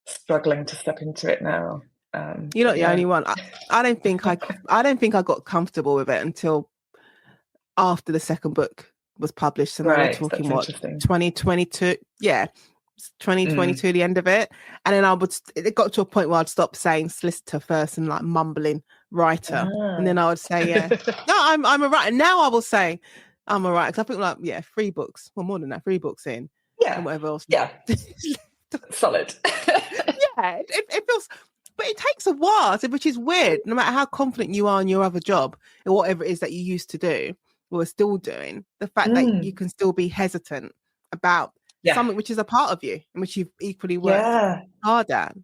struggling to step into it now. You're not But the yeah. only one. I don't think I got comfortable with it until after the second book was published. So now we're Right, talking that's what, interesting. 2022? Yeah, 2022, the end of it. And then it got to a point where I'd stop saying solicitor first and like mumbling writer. And then I would say, yeah, no, I'm a writer. Now I will say I'm a writer. Because I think like, yeah, 3 books, well, more than that, 3 books in. Yeah. And whatever else. Yeah. Solid. Yeah, it feels, but it takes a while, which is weird. No matter how confident you are in your other job or whatever it is that you used to do or are still doing, the fact that you can still be hesitant about something which is a part of you and which you've equally worked hard at.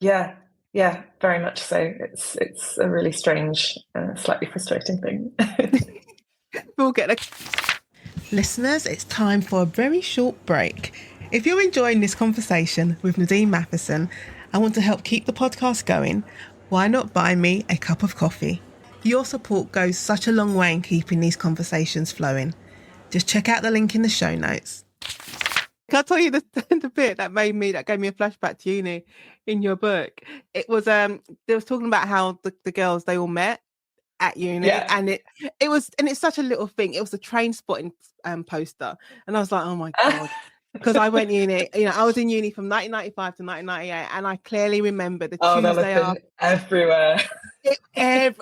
Yeah, very much so. It's a really strange, slightly frustrating thing. We'll get Listeners, it's time for a very short break. If you're enjoying this conversation with Nadine Matheson and want to help keep the podcast going, why not buy me a cup of coffee? Your support goes such a long way in keeping these conversations flowing. Just check out the link in the show notes. Can I tell you the bit that gave me a flashback to uni in your book? It was they was talking about how the girls, they all met at uni, and it's such a little thing. It was a train spotting poster, and I was like, oh my god. Because I went uni, I was in uni from 1995 to 1998, and I clearly remember the Tuesday after. Everywhere.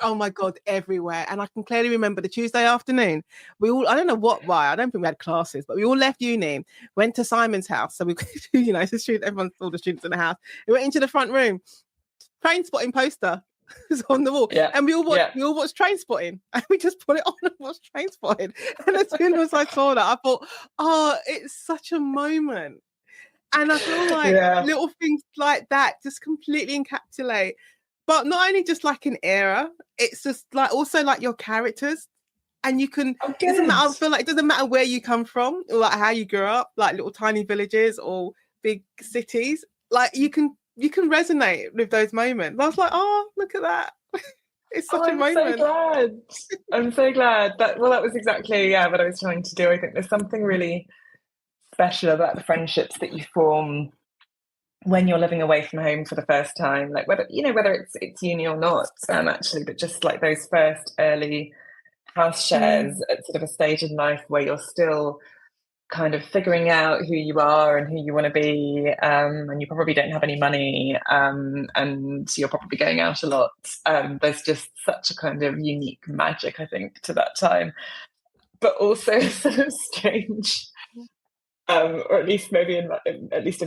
Oh my god, everywhere. And I can clearly remember the Tuesday afternoon. I don't know why. I don't think we had classes, but we all left uni, went to Simon's house. So we, it's a student. Everyone, all the students in the house. We went into the front room. Train spotting poster was on the wall, and we all watched Train Spotting, and we just put it on and watched Train Spotting. And as soon as I saw that, I thought, oh, it's such a moment. And I feel like little things like that just completely encapsulate, but not only just like an era, it's just like also like your characters. And you can, I feel like it doesn't matter where you come from or like how you grew up, like little tiny villages or big cities, like you can resonate with those moments. I was like, oh, look at that. It's such a moment. I'm so glad. That was exactly what I was trying to do. I think there's something really special about the friendships that you form when you're living away from home for the first time, like whether it's uni or not, actually, but just like those first early house shares at sort of a stage in life where you're still kind of figuring out who you are and who you want to be, and you probably don't have any money, and you're probably going out a lot. There's just such a kind of unique magic, I think, to that time, but also sort of strange, or at least maybe in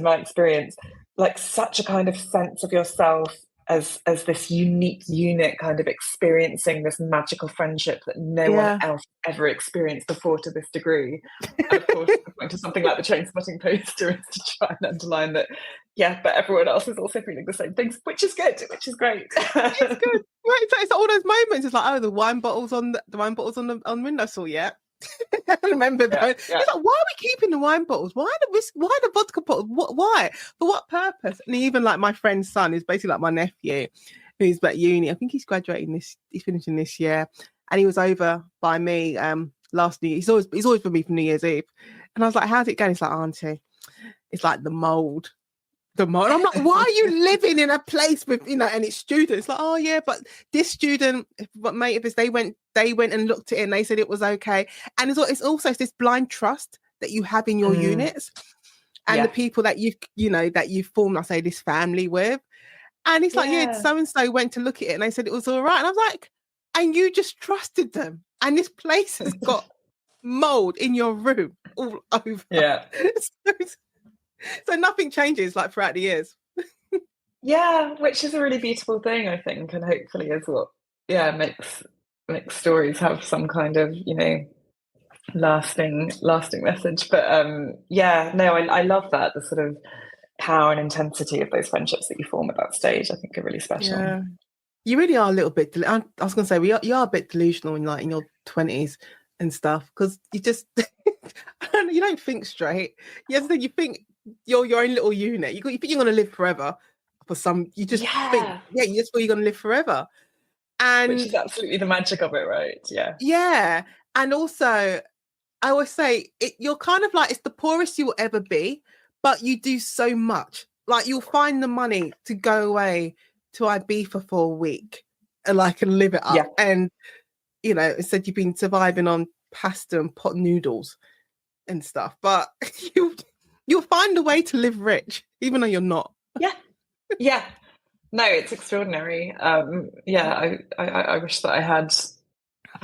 my experience, like such a kind of sense of yourself as this unique unit, kind of experiencing this magical friendship that no one else ever experienced before to this degree. And of course, the point of something like the train spotting poster is to try and underline that, but everyone else is also feeling the same things, which is good, which is great. It's good. Right, it's all those moments. It's like, oh, the wine bottles on the windowsill, I remember that. It's like, why are we keeping the wine bottles? Why the vodka bottles? Why? For what purpose? And even like my friend's son is basically like my nephew, who's at uni. I think he's finishing this year, and he was over by me last New Year. He's always with me for New Year's Eve, and I was like, "How's it going?" He's like, "Auntie, it's like the mold." I'm like, why are you living in a place with, and it's students? Like, oh yeah, but this student, what mate of his, they went and looked at it and they said it was okay. And it's also this blind trust that you have in your units and the people that you form, I say, this family with. And it's like, so and so went to look at it and they said it was all right. And I was like, and you just trusted them. And this place has got mold in your room all over. Yeah. So nothing changes like throughout the years. Which is a really beautiful thing, I think, and hopefully is what makes stories have some kind of lasting message. But I love that, the sort of power and intensity of those friendships that you form at that stage. I think are really special. Yeah, you really are a little bit. I was going to say you are a bit delusional in your 20s and stuff, because you just you don't think straight. You think you're your own little unit. You think you're going to live forever. For some, you just think, Yeah. you just feel you're going to live forever. Which And is absolutely the magic of it, right? Yeah. yeah. And also, I always say you're kind of like, it's the poorest you will ever be, but you do so much. Like you'll find the money to go away to Ibiza for a week and like and live it up. Yeah. And you know, instead you've been surviving on pasta and pot noodles and stuff. But you'll find a way to live rich, even though you're not. Yeah. Yeah. No, it's extraordinary. Yeah, I wish that I had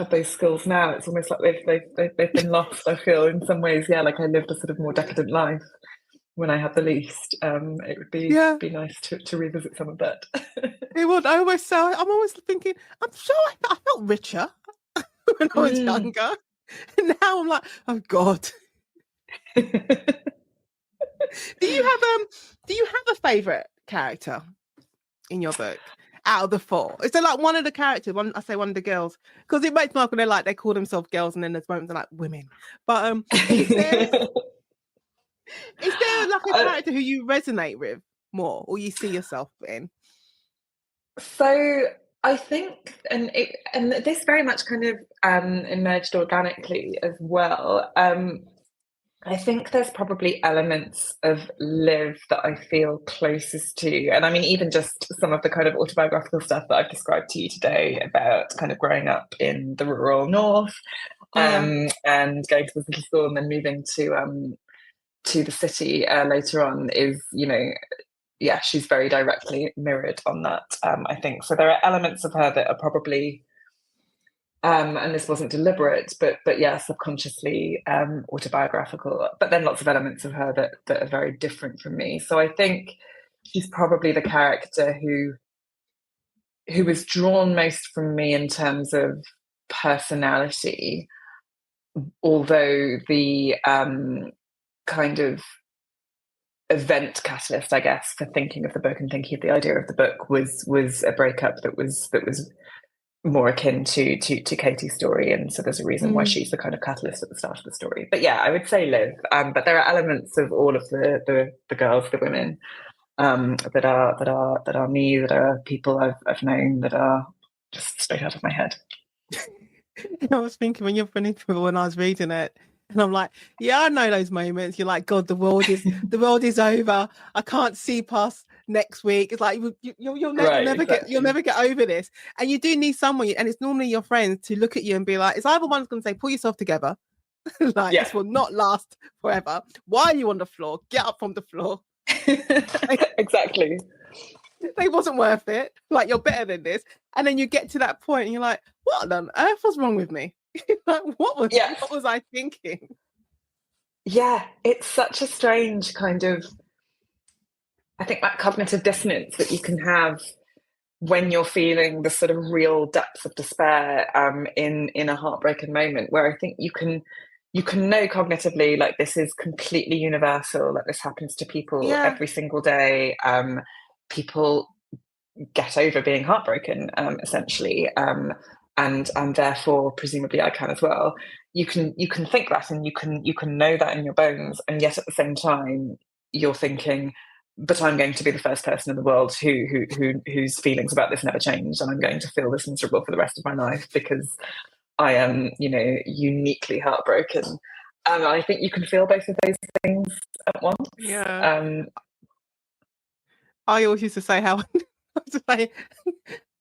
those skills now. It's almost like they've been lost. I feel in some ways, yeah, like I lived a sort of more decadent life when I had the least. It would be nice to revisit some of that. It would. I'm always thinking, I'm sure I felt richer when I was younger. And now I'm like, oh God. Do you have a favourite character in your book out of the four? Is there like one of the characters, one of the girls? Because it makes me laugh when they call themselves girls and then there's moments they're like women. But is there like a character who you resonate with more or you see yourself in? So I think, and this very much kind of emerged organically as well. I think there's probably elements of Liv that I feel closest to. And I mean, even just some of the kind of autobiographical stuff that I've described to you today about kind of growing up in the rural north and going to this little school and then moving to the city later on is, yeah, she's very directly mirrored on that, I think. So there are elements of her that are probably, and this wasn't deliberate, but yeah, subconsciously autobiographical. But then lots of elements of her that are very different from me. So I think she's probably the character who was drawn most from me in terms of personality, although the kind of event catalyst, I guess, for thinking of the book and thinking of the idea of the book was a breakup that was more akin to Katie's story, and so there's a reason why she's the kind of catalyst at the start of the story. But yeah, I would say Liv. But there are elements of all of the girls, the women, that are me, that are people I've known, that are just straight out of my head. I was thinking when I was reading it, and I'm like, yeah, I know those moments. You're like, God, the world is over. I can't see past next week. It's like you'll never get over this. And you do need someone, and it's normally your friends, to look at you and be like, it's either one's going to say, pull yourself together, like this will not last forever. Why are you on the floor? Get up from the floor. Exactly. They wasn't worth it. Like, you're better than this. And then you get to that point and you're like, what on earth was wrong with me? Like, what was I thinking? Yeah, it's such a strange kind of, I think, that cognitive dissonance that you can have when you're feeling the sort of real depths of despair in a heartbreaking moment, where I think you can know cognitively, like, this is completely universal, like this happens to people every single day. People get over being heartbroken, essentially, and therefore presumably I can as well. You can think that, and you can know that in your bones, and yet at the same time you're thinking, but I'm going to be the first person in the world whose feelings about this never change, and I'm going to feel this miserable for the rest of my life because I am, uniquely heartbroken. And I think you can feel both of those things at once. Yeah. I always used to say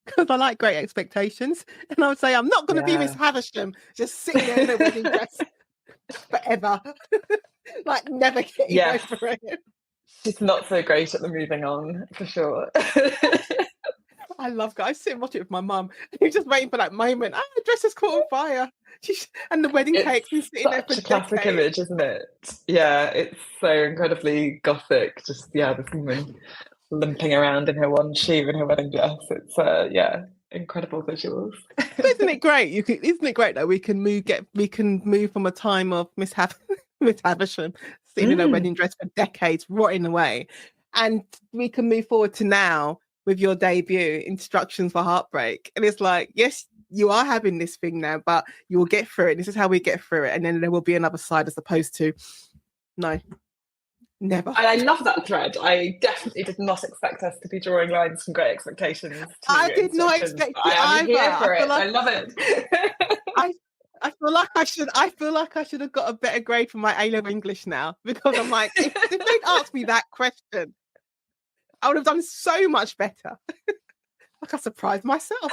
because I like Great Expectations, and I would say, I'm not going to be Miss Havisham, just sitting there in a wedding dress forever, like never getting over it. She's not so great at the moving on, for sure. I love that. I sit and watch it with my mum, and you're just waiting for that moment. The dress is caught on fire. And the wedding cake's been sitting there for such a classic decades. image, isn't it? Yeah, it's so incredibly gothic. Just, this woman limping around in her one shoe in her wedding dress. It's incredible visuals. Isn't it great? Isn't it great that we can move from a time of Miss Havisham sitting in her wedding dress for decades, rotting away, and we can move forward to now with your debut, Instructions for Heartbreak, and it's like, yes, you are having this thing now, but you will get through it. This is how we get through it, and then there will be another side, as opposed to no. Never. And I love that thread. I definitely did not expect us to be drawing lines from Great Expectations I to did not instructions. expect I it am either. here for it. I love it. I I feel like I should have got a better grade for my A-level English now, because I'm like, if they'd asked me that question, I would have done so much better. Like, I surprised myself.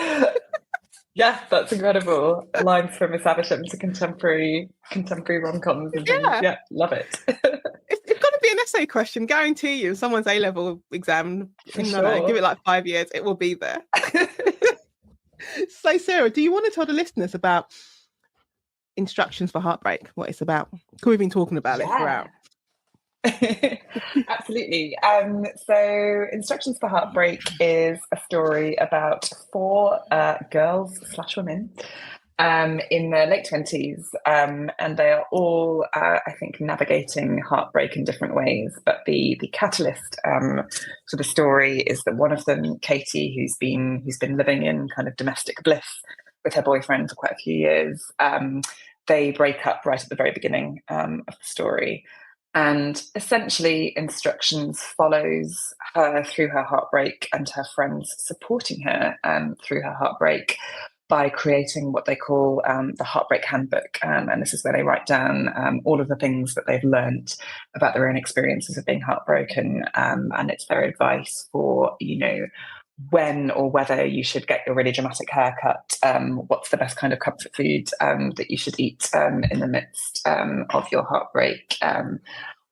Yeah, that's incredible. Lines from Miss Aversham to contemporary rom-coms and things. Yeah. Yeah, love it. It's got to be an essay question, guarantee you. Someone's A-level exam, For in, I don't know, give sure. it like 5 years, it will be there. So, Sarah, do you want to tell the listeners about Instructions for Heartbreak, what it's about? Because we've been talking about it Yeah. throughout. Absolutely. So, Instructions for Heartbreak is a story about four girls/women in their late 20s, and they are all, I think, navigating heartbreak in different ways. But the catalyst for the story is that one of them, Katie, who's been living in kind of domestic bliss with her boyfriend for quite a few years, they break up right at the very beginning of the story. And essentially, Instructions follows her through her heartbreak and her friends supporting her through her heartbreak by creating what they call the Heartbreak Handbook. And this is where they write down all of the things that they've learned about their own experiences of being heartbroken. And it's their advice for, when or whether you should get your really dramatic haircut, what's the best kind of comfort food that you should eat in the midst of your heartbreak,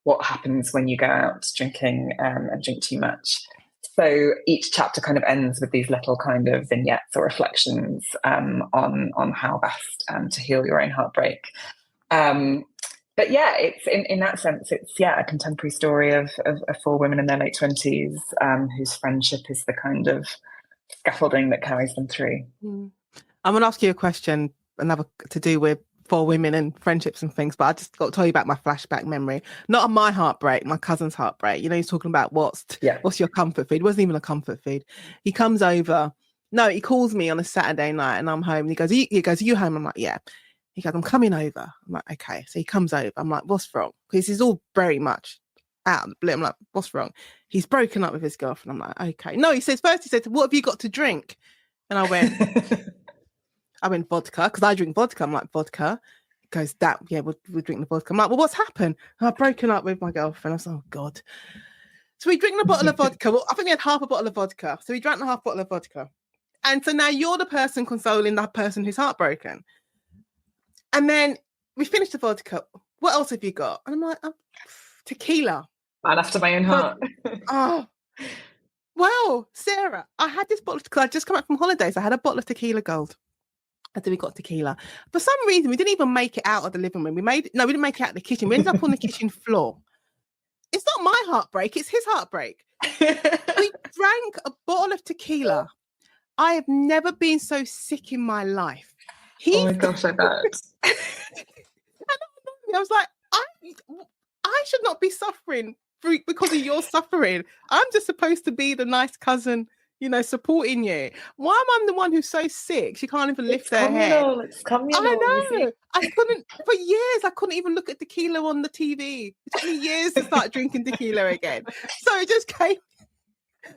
what happens when you go out drinking and drink too much. So each chapter kind of ends with these little kind of vignettes or reflections on how best to heal your own heartbreak. But yeah, it's in that sense, it's a contemporary story of four women in their late 20s whose friendship is the kind of scaffolding that carries them through. I'm going to ask you a question, another to do with four women and friendships and things, but I just got to tell you about my flashback memory. Not on my heartbreak, my cousin's heartbreak. He's talking about what's your comfort food. It wasn't even a comfort food. He comes over. No, he calls me on a Saturday night and I'm home. And he goes, are you home? I'm like, yeah. He goes, I'm coming over. I'm like, okay. So he comes over. I'm like, what's wrong? Because he's all very much out of the blue. I'm like, what's wrong? He's broken up with his girlfriend. I'm like, okay. No, he said, what have you got to drink? And I went vodka, because I drink vodka. I'm like, vodka? He goes, we'll drink the vodka. I'm like, well, what's happened? And I've broken up with my girlfriend. I was like, oh, God. So we drink a bottle of vodka. Well, I think we had half a bottle of vodka. So we drank the half bottle of vodka. And so now you're the person consoling that person who's heartbroken. And then we finished the vodka. What else have you got? And I'm like, tequila. Man after my own heart. Well, Sarah, I had this bottle because I just come back from holidays. I had a bottle of tequila gold. And then we got tequila. For some reason, we didn't even make it out of the living room. We didn't make it out of the kitchen. We ended up on the kitchen floor. It's not my heartbreak. It's his heartbreak. We drank a bottle of tequila. I have never been so sick in my life. Oh my gosh, I bet. I was like, I should not be suffering because of your suffering. I'm just supposed to be the nice cousin, supporting you. Why am I the one who's so sick? She can't even lift her head. It's communal. I know. I couldn't, for years, I couldn't even look at tequila on the TV. It took me years to start drinking tequila again. So it just came.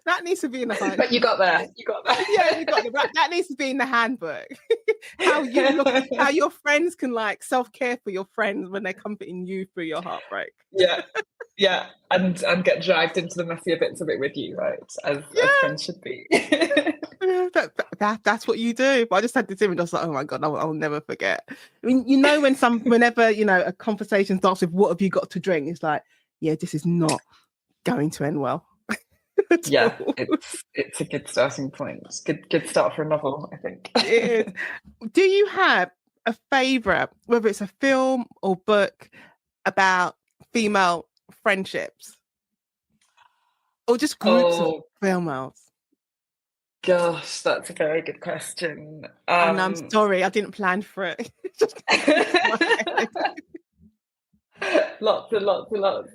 That needs to be in the handbook. But you got there. Yeah, you got there. That needs to be in the handbook. How your friends can self-care for your friends when they're comforting you through your heartbreak. Yeah, and get dragged into the messier bits of it with you, right? As friends should be. That's what you do. But I just had this image. I was like, oh my God, I'll never forget. I mean, whenever a conversation starts with "What have you got to drink?" It's like, yeah, this is not going to end well. Yeah, it's a good starting point. It's good start for a novel, I think. It is. Do you have a favourite, whether it's a film or book, about female friendships? Or just groups of females? Gosh, that's a very good question. And I'm sorry, I didn't plan for it. Lots and lots and lots.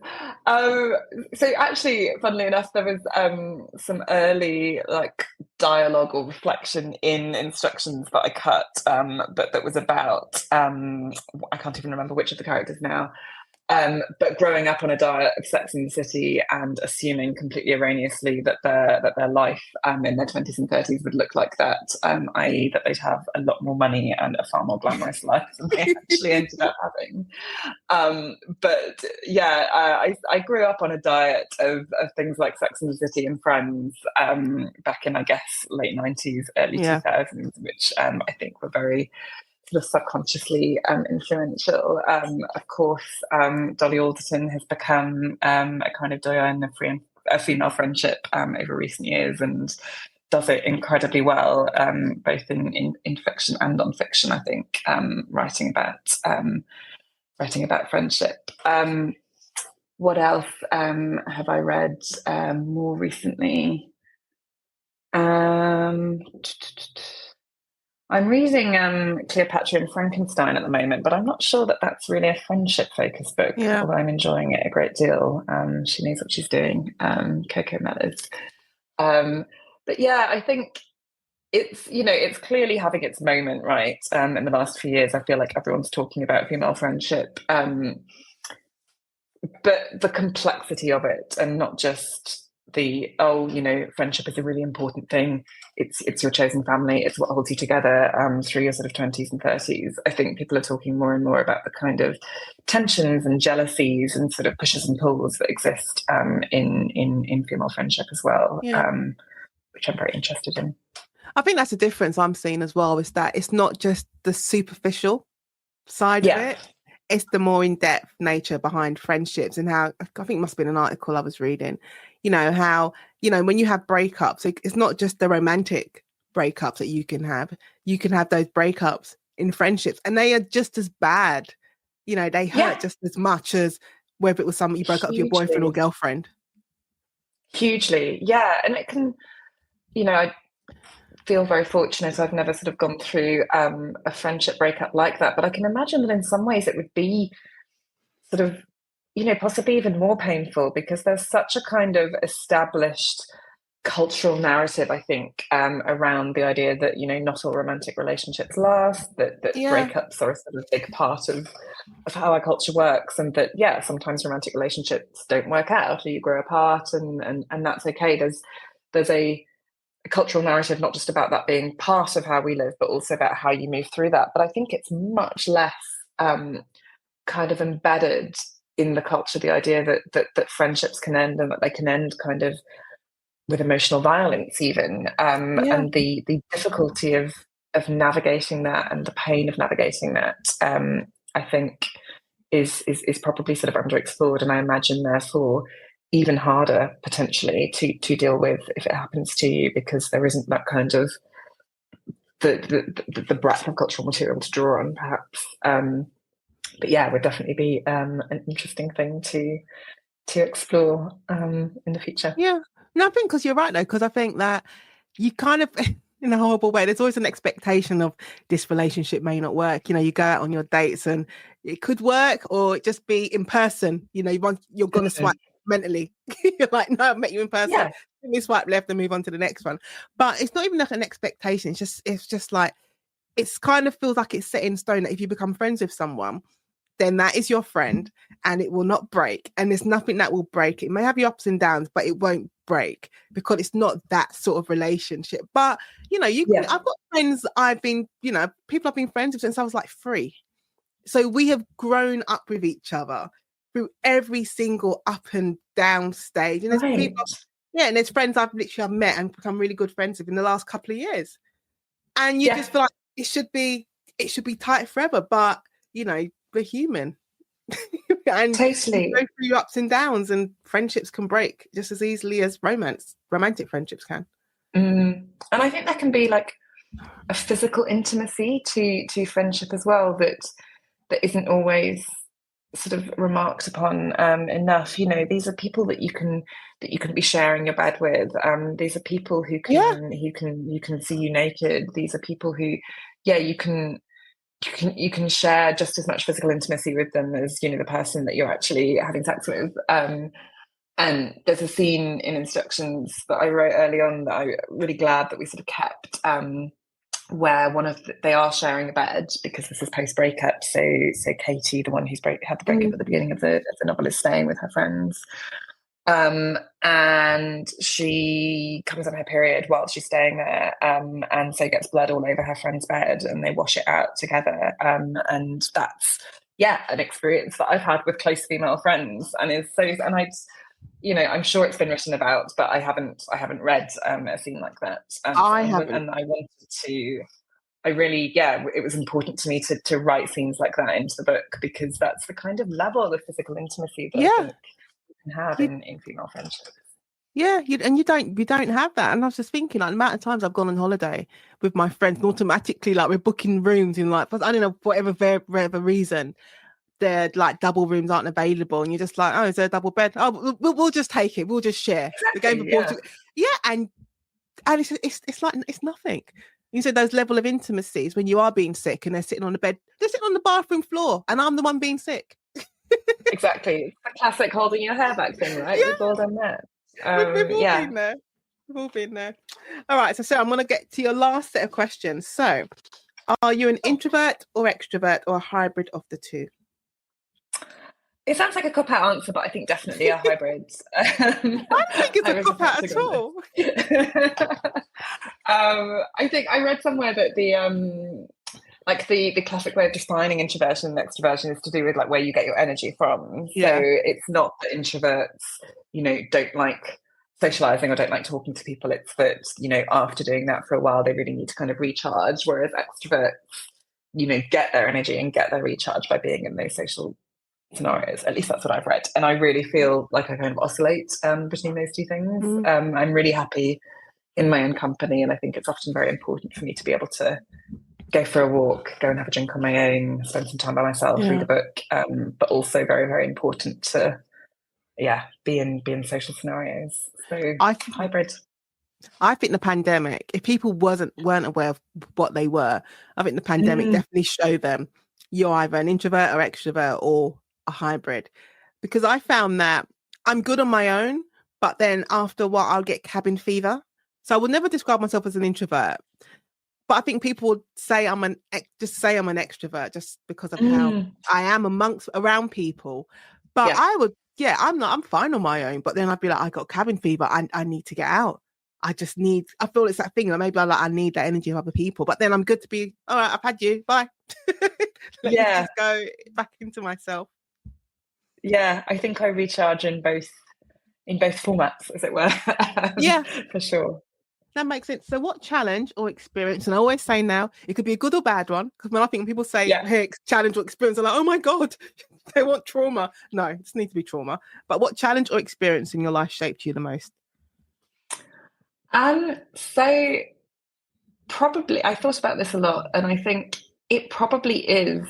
So actually, funnily enough, there was some early dialogue or reflection in Instructions that I cut, but that was about I can't even remember which of the characters now. But growing up on a diet of Sex and the City and assuming completely erroneously that their life in their 20s and 30s would look like that, i.e., that they'd have a lot more money and a far more glamorous life than they actually ended up having. But yeah, I grew up on a diet of things like Sex and the City and Friends back in, I guess, late 90s, early 2000s, which I think were very sort of subconsciously influential. Of course, Dolly Alderton has become a kind of doyen of female friendship over recent years, and does it incredibly well, both in fiction and non-fiction, I think, writing about friendship. What else have I read more recently? I'm reading Cleopatra and Frankenstein at the moment, but I'm not sure that that's really a friendship-focused book, although I'm enjoying it a great deal. She knows what she's doing, Coco Mellors. But yeah, I think it's clearly having its moment, right? In the last few years, I feel like everyone's talking about female friendship, but the complexity of it, and not just friendship is a really important thing. It's your chosen family. It's what holds you together through your sort of 20s and 30s. I think people are talking more and more about the kind of tensions and jealousies and sort of pushes and pulls that exist in female friendship as well, which I'm very interested in. I think that's the difference I'm seeing as well, is that it's not just the superficial side of it. It's the more in-depth nature behind friendships, and how, I think it must have been an article I was reading, how, when you have breakups, it's not just the romantic breakups that you can have those breakups in friendships, and they are just as bad. They hurt just as much as whether it was something you broke up with your boyfriend or girlfriend. Hugely. Yeah. And it can, I feel very fortunate. I've never sort of gone through a friendship breakup like that, but I can imagine that in some ways it would be sort of, possibly even more painful, because there's such a kind of established cultural narrative, I think, around the idea that, not all romantic relationships last, that breakups are a sort of big part of how our culture works, and that, sometimes romantic relationships don't work out, or you grow apart, and that's okay. There's a cultural narrative not just about that being part of how we live, but also about how you move through that. But I think it's much less kind of embedded in the culture, the idea that friendships can end, and that they can end kind of with emotional violence even, and the difficulty of navigating that, and the pain of navigating that, I think is probably sort of underexplored, and I imagine therefore even harder potentially to deal with if it happens to you, because there isn't that kind of the breadth of cultural material to draw on, perhaps. But yeah, would definitely be an interesting thing to explore in the future. Yeah, no, I think, because you're right though, because I think that you kind of, in a horrible way, there's always an expectation of this relationship may not work. You go out on your dates and it could work, or just be in person. You're going to swipe mentally. You're like, no, I've met you in person. Let me swipe left and move on to the next one. But it's not even like an expectation. It's just like, it's kind of feels like it's set in stone that if you become friends with someone, then that is your friend, and it will not break. And there's nothing that will break. It may have your ups and downs, but it won't break, because it's not that sort of relationship. But I've got friends people I've been friends with since I was like 3. So we have grown up with each other through every single up and down stage. And there's people, and there's friends I've met and become really good friends with in the last couple of years. And you just feel like it should be tight forever, but we're human. And totally go through ups and downs, and friendships can break just as easily as romantic friendships can. And I think there can be like a physical intimacy to friendship as well, that isn't always sort of remarked upon enough. These are people that you can be sharing your bed with. These are people who can see you naked. These are people who you can share just as much physical intimacy with them as the person that you're actually having sex with. And there's a scene in instructions that I wrote early on that I'm really glad that we sort of kept, where they are sharing a bed because this is post breakup. So Katie, the one who's had the breakup at the beginning of the novel, is staying with her friends. And she comes on her period while she's staying there, and so gets blood all over her friend's bed, and they wash it out together. And that's an experience that I've had with close female friends, and I'm sure it's been written about, but I haven't read a scene like that. I haven't. And I wanted to. It was important to me to write scenes like that into the book, because that's the kind of level of physical intimacy that I think you can have in female friendships. Yeah, you don't have that. And I was just thinking, like, the amount of times I've gone on holiday with my friends, and automatically, like, we're booking rooms in, like, I don't know, whatever reason, they're like double rooms aren't available, and you're just like, oh, is there a double bed? Oh, we'll just take it. We'll just share the game of Portugal. Yeah, and it's like it's nothing. You said those level of intimacies when you are being sick and they're sitting on the bed, they're sitting on the bathroom floor, and I'm the one being sick. Exactly, it's the classic holding your hair back thing, right? We've all done that. We've all been there. We've all been there. All right, so Sarah, I'm going to get to your last set of questions. So, are you an introvert or extrovert, or a hybrid of the two? It sounds like a cop-out answer, but I think definitely a hybrid. I don't think it's a cop-out at all. I think I read somewhere that the classic way of defining introversion and extroversion is to do with like where you get your energy from. So it's not that introverts, don't like socializing or don't like talking to people. It's that, after doing that for a while, they really need to kind of recharge. Whereas extroverts, get their energy and get their recharge by being in those social scenarios. At least that's what I've read. And I really feel like I kind of oscillate between those two things. I'm really happy in my own company, and I think it's often very important for me to be able to go for a walk, go and have a drink on my own, spend some time by myself, read a book, but also very, very important to be in social scenarios. So hybrid. I think the pandemic, if people weren't aware of what they were, I think the pandemic definitely showed them you're either an introvert or extrovert or a hybrid. Because I found that I'm good on my own, but then after a while I'll get cabin fever. So I would never describe myself as an introvert. But I think people would say I'm an extrovert just because of how I am around people. But I would, I'm fine on my own. But then I'd be like, I got cabin fever. I need to get out. I feel it's that thing that maybe I need that energy of other people. But then I'm good to be, all right, I've had you. Bye. Let me just go back into myself. Yeah, I think I recharge in both formats, as it were. For sure. That makes sense. So what challenge or experience, and I always say now, it could be a good or bad one, because when I think when people say, hey, challenge or experience, I'm like, oh my God, they want trauma. No, it just needs to be trauma. But what challenge or experience in your life shaped you the most? So probably, I thought about this a lot, and I think it probably is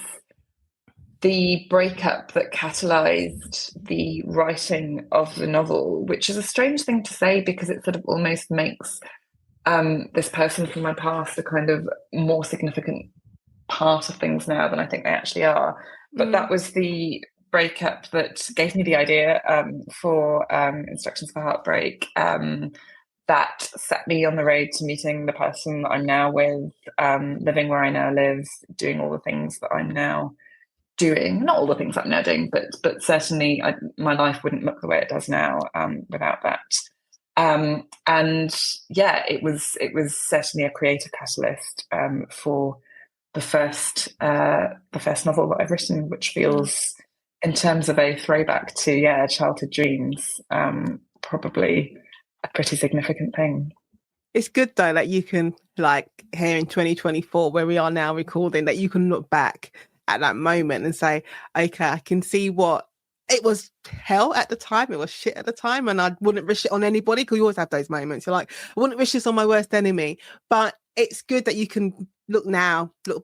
the breakup that catalyzed the writing of the novel, which is a strange thing to say because it sort of almost makes this person from my past a kind of more significant part of things now than I think they actually are. But that was the breakup that gave me the idea for Instructions for Heartbreak, that set me on the road to meeting the person that I'm now with, living where I now live, doing all the things that I'm now doing. Not all the things I'm now doing, but certainly my life wouldn't look the way it does now without that. It was certainly a creative catalyst for the first novel that I've written, which feels, in terms of a throwback to childhood dreams, probably a pretty significant thing. It's good though that you can, like, here in 2024, where we are now recording, that you can look back at that moment and say, okay, I can see what it was. Hell at the time, it was shit at the time, and I wouldn't wish it on anybody, because you always have those moments. You're like, I wouldn't wish this on my worst enemy. But it's good that you can look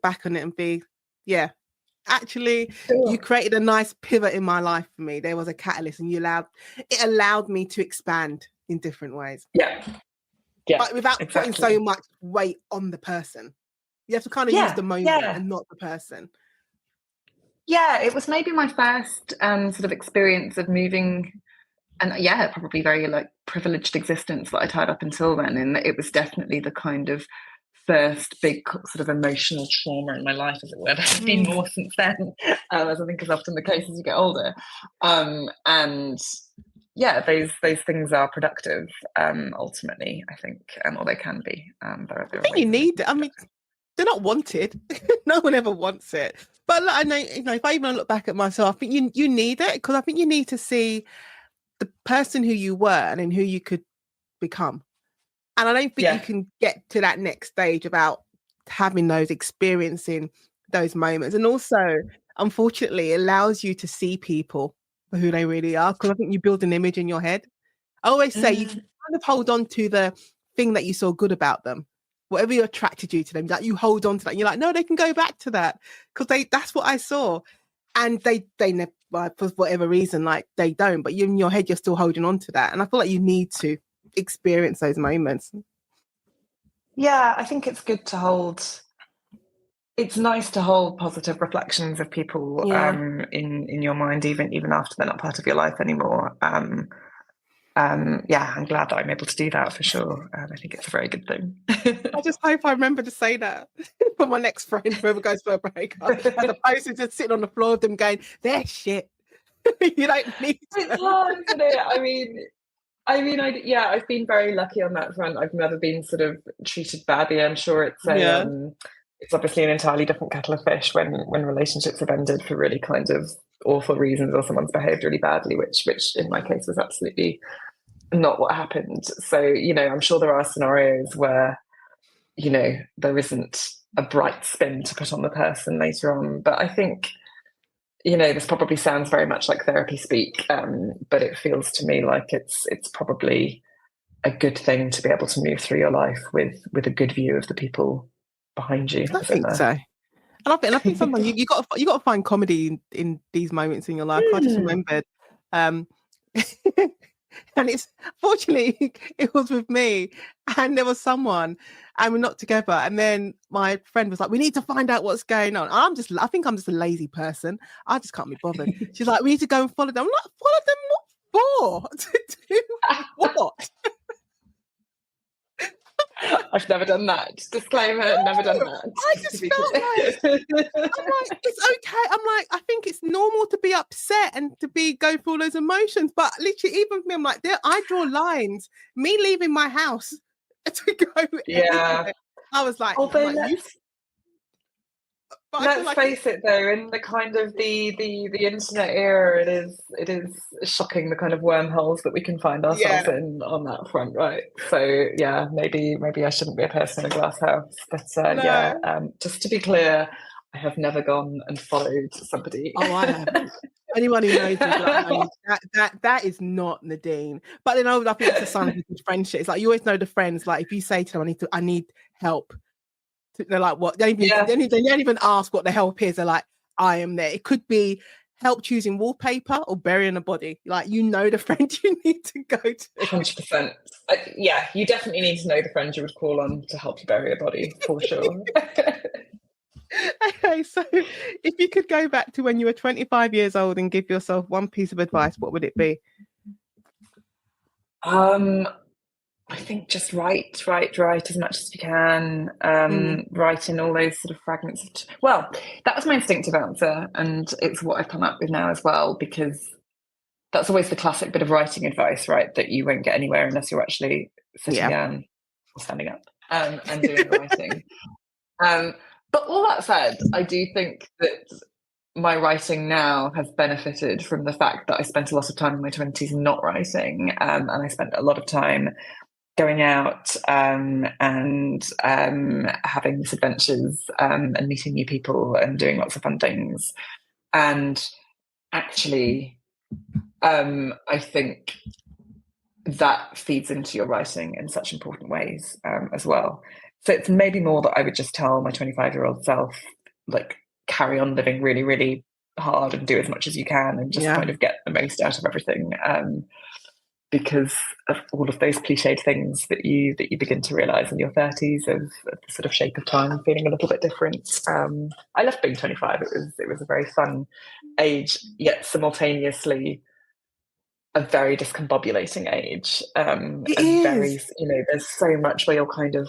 back on it and be, actually, you created a nice pivot in my life for me. There was a catalyst, and it allowed me to expand in different ways. But without putting so much weight on the person. You have to kind of use the moment and not the person. Yeah, it was maybe my first sort of experience of moving, and probably very like privileged existence that I'd had up until then. And it was definitely the kind of first big sort of emotional trauma in my life, as it were. There's been more since then, as I think is often the case as you get older. And yeah, those things are productive, ultimately, I think, or they can be. I think you need it. I mean, they're not wanted. No one ever wants it. But I know, if I even look back at myself, I think you need it, because I think you need to see the person who you were and then who you could become. And I don't think you can get to that next stage without having those, experiencing those moments. And also, unfortunately, it allows you to see people for who they really are, because I think you build an image in your head. I always say you can kind of hold on to the thing that you saw good about them. Whatever you attracted you to them, that you hold on to that. And you're like, no, they can go back to that, because that's what I saw. And they never, for whatever reason, like they don't. But you, in your head, you're still holding on to that. And I feel like you need to experience those moments. Yeah, I think it's good to hold. It's nice to hold positive reflections of people in your mind, even after they're not part of your life anymore. I'm glad that I'm able to do that for sure. I think it's a very good thing. I just hope I remember to say that for my next friend, whoever goes for a breakup, as opposed to just sitting on the floor of them going, they're shit. You don't need to. It's hard, isn't it? I've been very lucky on that front. I've never been sort of treated badly. I'm sure it's obviously an entirely different kettle of fish when relationships have ended for really kind of awful reasons, or someone's behaved really badly, which in my case was absolutely not what happened. So, I'm sure there are scenarios where, there isn't a bright spin to put on the person later on. But I think, this probably sounds very much like therapy speak, but it feels to me like it's probably a good thing to be able to move through your life with a good view of the people behind you. I think so. And I think sometimes you got to find comedy in these moments in your life. I just remembered, and it's fortunately it was with me, and there was someone, and we're not together. And then my friend was like, "We need to find out what's going on." I think I'm just a lazy person. I just can't be bothered. She's like, "We need to go and follow them." I'm like, "Follow them what for? To do what?" I've never done that. Disclaimer, never done that. I just felt like, I'm like, it's okay. I'm like, I think it's normal to be upset and to go through all those emotions. But literally, even for me, I'm like, I draw lines. Me leaving my house to go. Yeah. I was like, let's face it, though, in the kind of the internet era, it is shocking the kind of wormholes that we can find ourselves in on that front, right? So yeah, maybe I shouldn't be a person in a glass house, but just to be clear, I have never gone and followed somebody. Oh, I have. Anyone who knows me, like, that is not Nadine. But then I think it's a sign of good friendship. It's like you always know the friends. Like if you say to them, I need help. They're like, what? They don't even ask what the help is. They're like, I am there. It could be help choosing wallpaper or burying a body. Like, the friend you need to go to. 100%. You definitely need to know the friend you would call on to help you bury a body, for sure. Okay, so if you could go back to when you were 25 years old and give yourself one piece of advice, what would it be? I think just write as much as you can. Write in all those sort of fragments of well, that was my instinctive answer, and it's what I've come up with now as well, because that's always the classic bit of writing advice, right? That you won't get anywhere unless you're actually sitting down or standing up and doing the writing. But all that said, I do think that my writing now has benefited from the fact that I spent a lot of time in my 20s not writing, and I spent a lot of time going out and having misadventures and meeting new people and doing lots of fun things. And actually, I think that feeds into your writing in such important ways as well. So it's maybe more that I would just tell my 25-year-old self, like, carry on living really, really hard and do as much as you can and just kind of get the most out of everything. Because of all of those cliched things that you begin to realise in your 30s of the sort of shape of time feeling a little bit different. I loved being 25. It was a very fun age, yet simultaneously a very discombobulating age. It is. Very, there's so much where you're kind of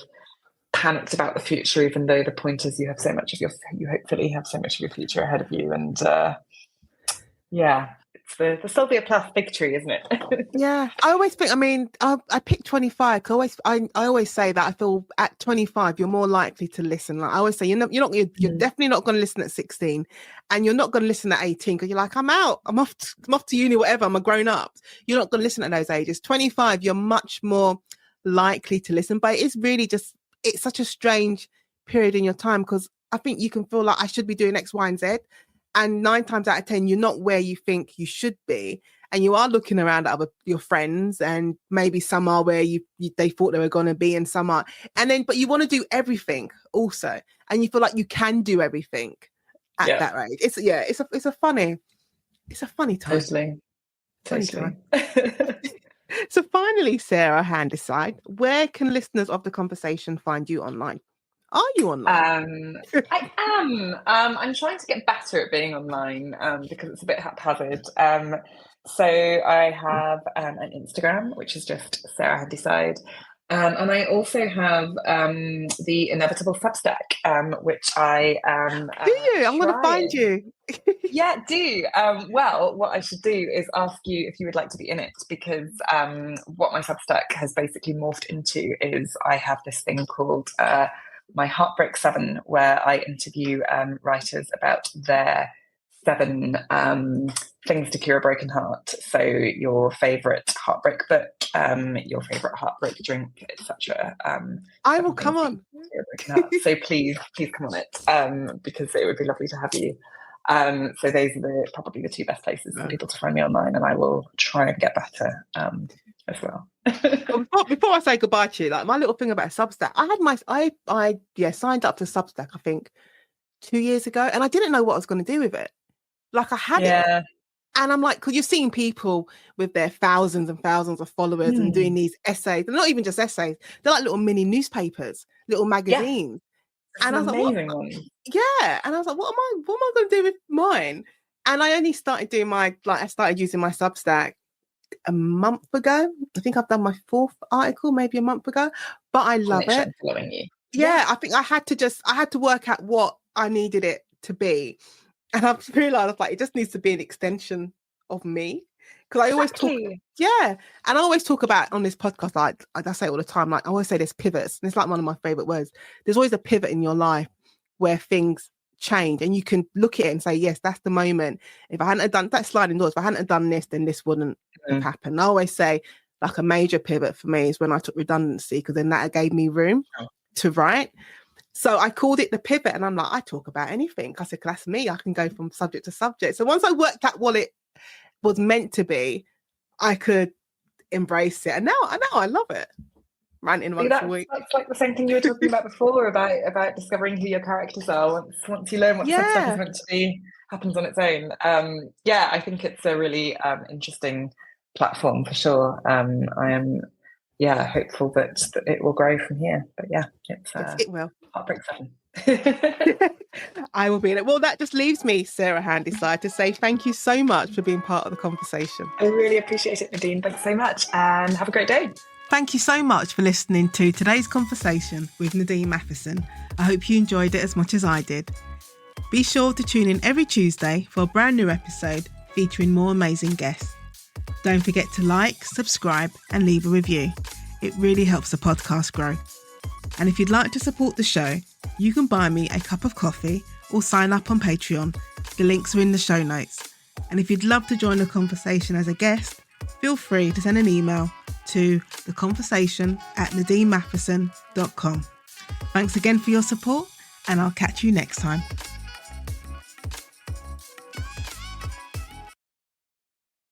panicked about the future, even though the point is you hopefully have so much of your future ahead of you. And it's the Sylvia Plath victory, isn't it? Yeah, I always think. I mean, I picked 25. 'Cause I always say that I feel at 25 you're more likely to listen. Like I always say, you're definitely not going to listen at 16, and you're not going to listen at 18 because you're like, I'm out, I'm off to uni, whatever. I'm a grown up. You're not going to listen at those ages. 25, you're much more likely to listen. But it's really it's such a strange period in your time because I think you can feel like I should be doing X, Y, and Z, and 9 times out of 10 you're not where you think you should be. And you are looking around at your friends, and maybe some are where they thought they were going to be, and some are. But you want to do everything also, and you feel like you can do everything at that age. It's a funny time. Totally. So finally, Sarah Handyside, where can listeners of the conversation find you online? Are you online? I am. I'm trying to get better at being online because it's a bit haphazard. So I have an Instagram, which is just Sarah Handyside. And I also have the inevitable Substack, which I am. Do you? I'm going to find you. Yeah, do. Well, what I should do is ask you if you would like to be in it, because what my Substack has basically morphed into is I have this thing called my Heartbreak 7, where I interview writers about their 7 things to cure a broken heart. So your favourite heartbreak book, your favourite heartbreak drink, etc. I will come on. So please come on it, because it would be lovely to have you. So those are probably the 2 best places for people to find me online, and I will try and get better as well. Before I say goodbye to you, like my little thing about Substack, I signed up to Substack I think 2 years ago, and I didn't know what I was going to do with it. Like I had it, and I'm like, because you're seeing people with their thousands and thousands of followers and doing these essays. They're not even just essays; they're like little mini newspapers, little magazines. And I was like, and I was like, what am I going to do with mine? And I only started doing I started using my Substack a month ago. I think I've done my 4th article maybe a month ago, but I love it. Following you. Yeah, I think I had to work out what I needed it to be, and I've realized like it just needs to be an extension of me, because I always talk. Yeah, and I always talk about on this podcast, like I say all the time, like I always say there's pivots, and it's like one of my favorite words. There's always a pivot in your life where things change, and you can look at it and say, yes, that's the moment. If I hadn't have done that sliding doors, if I hadn't have done this, then this wouldn't have happened. I always say like a major pivot for me is when I took redundancy, because then that gave me room to write. So I called it the pivot, and I'm like, I talk about anything. I said, that's me. I can go from subject to subject. So once I worked out what it was meant to be, I could embrace it. And now I love it. Ranting once a week. That's like the same thing you were talking about before about discovering who your characters are. Once you learn what Substack is meant to be, happens on its own. I think it's a really interesting platform for sure. I am hopeful that it will grow from here. But it will. Heartbreak 7. I will be in it. Well, that just leaves me, Sarah Handyside, to say thank you so much for being part of the conversation. I really appreciate it, Nadine. Thanks so much, and have a great day. Thank you so much for listening to today's conversation with Nadine Matheson. I hope you enjoyed it as much as I did. Be sure to tune in every Tuesday for a brand new episode featuring more amazing guests. Don't forget to like, subscribe and leave a review. It really helps the podcast grow. And if you'd like to support the show, you can buy me a cup of coffee or sign up on Patreon. The links are in the show notes. And if you'd love to join the conversation as a guest, feel free to send an email to theconversation@nadineMatheson.com. Thanks again for your support, and I'll catch you next time.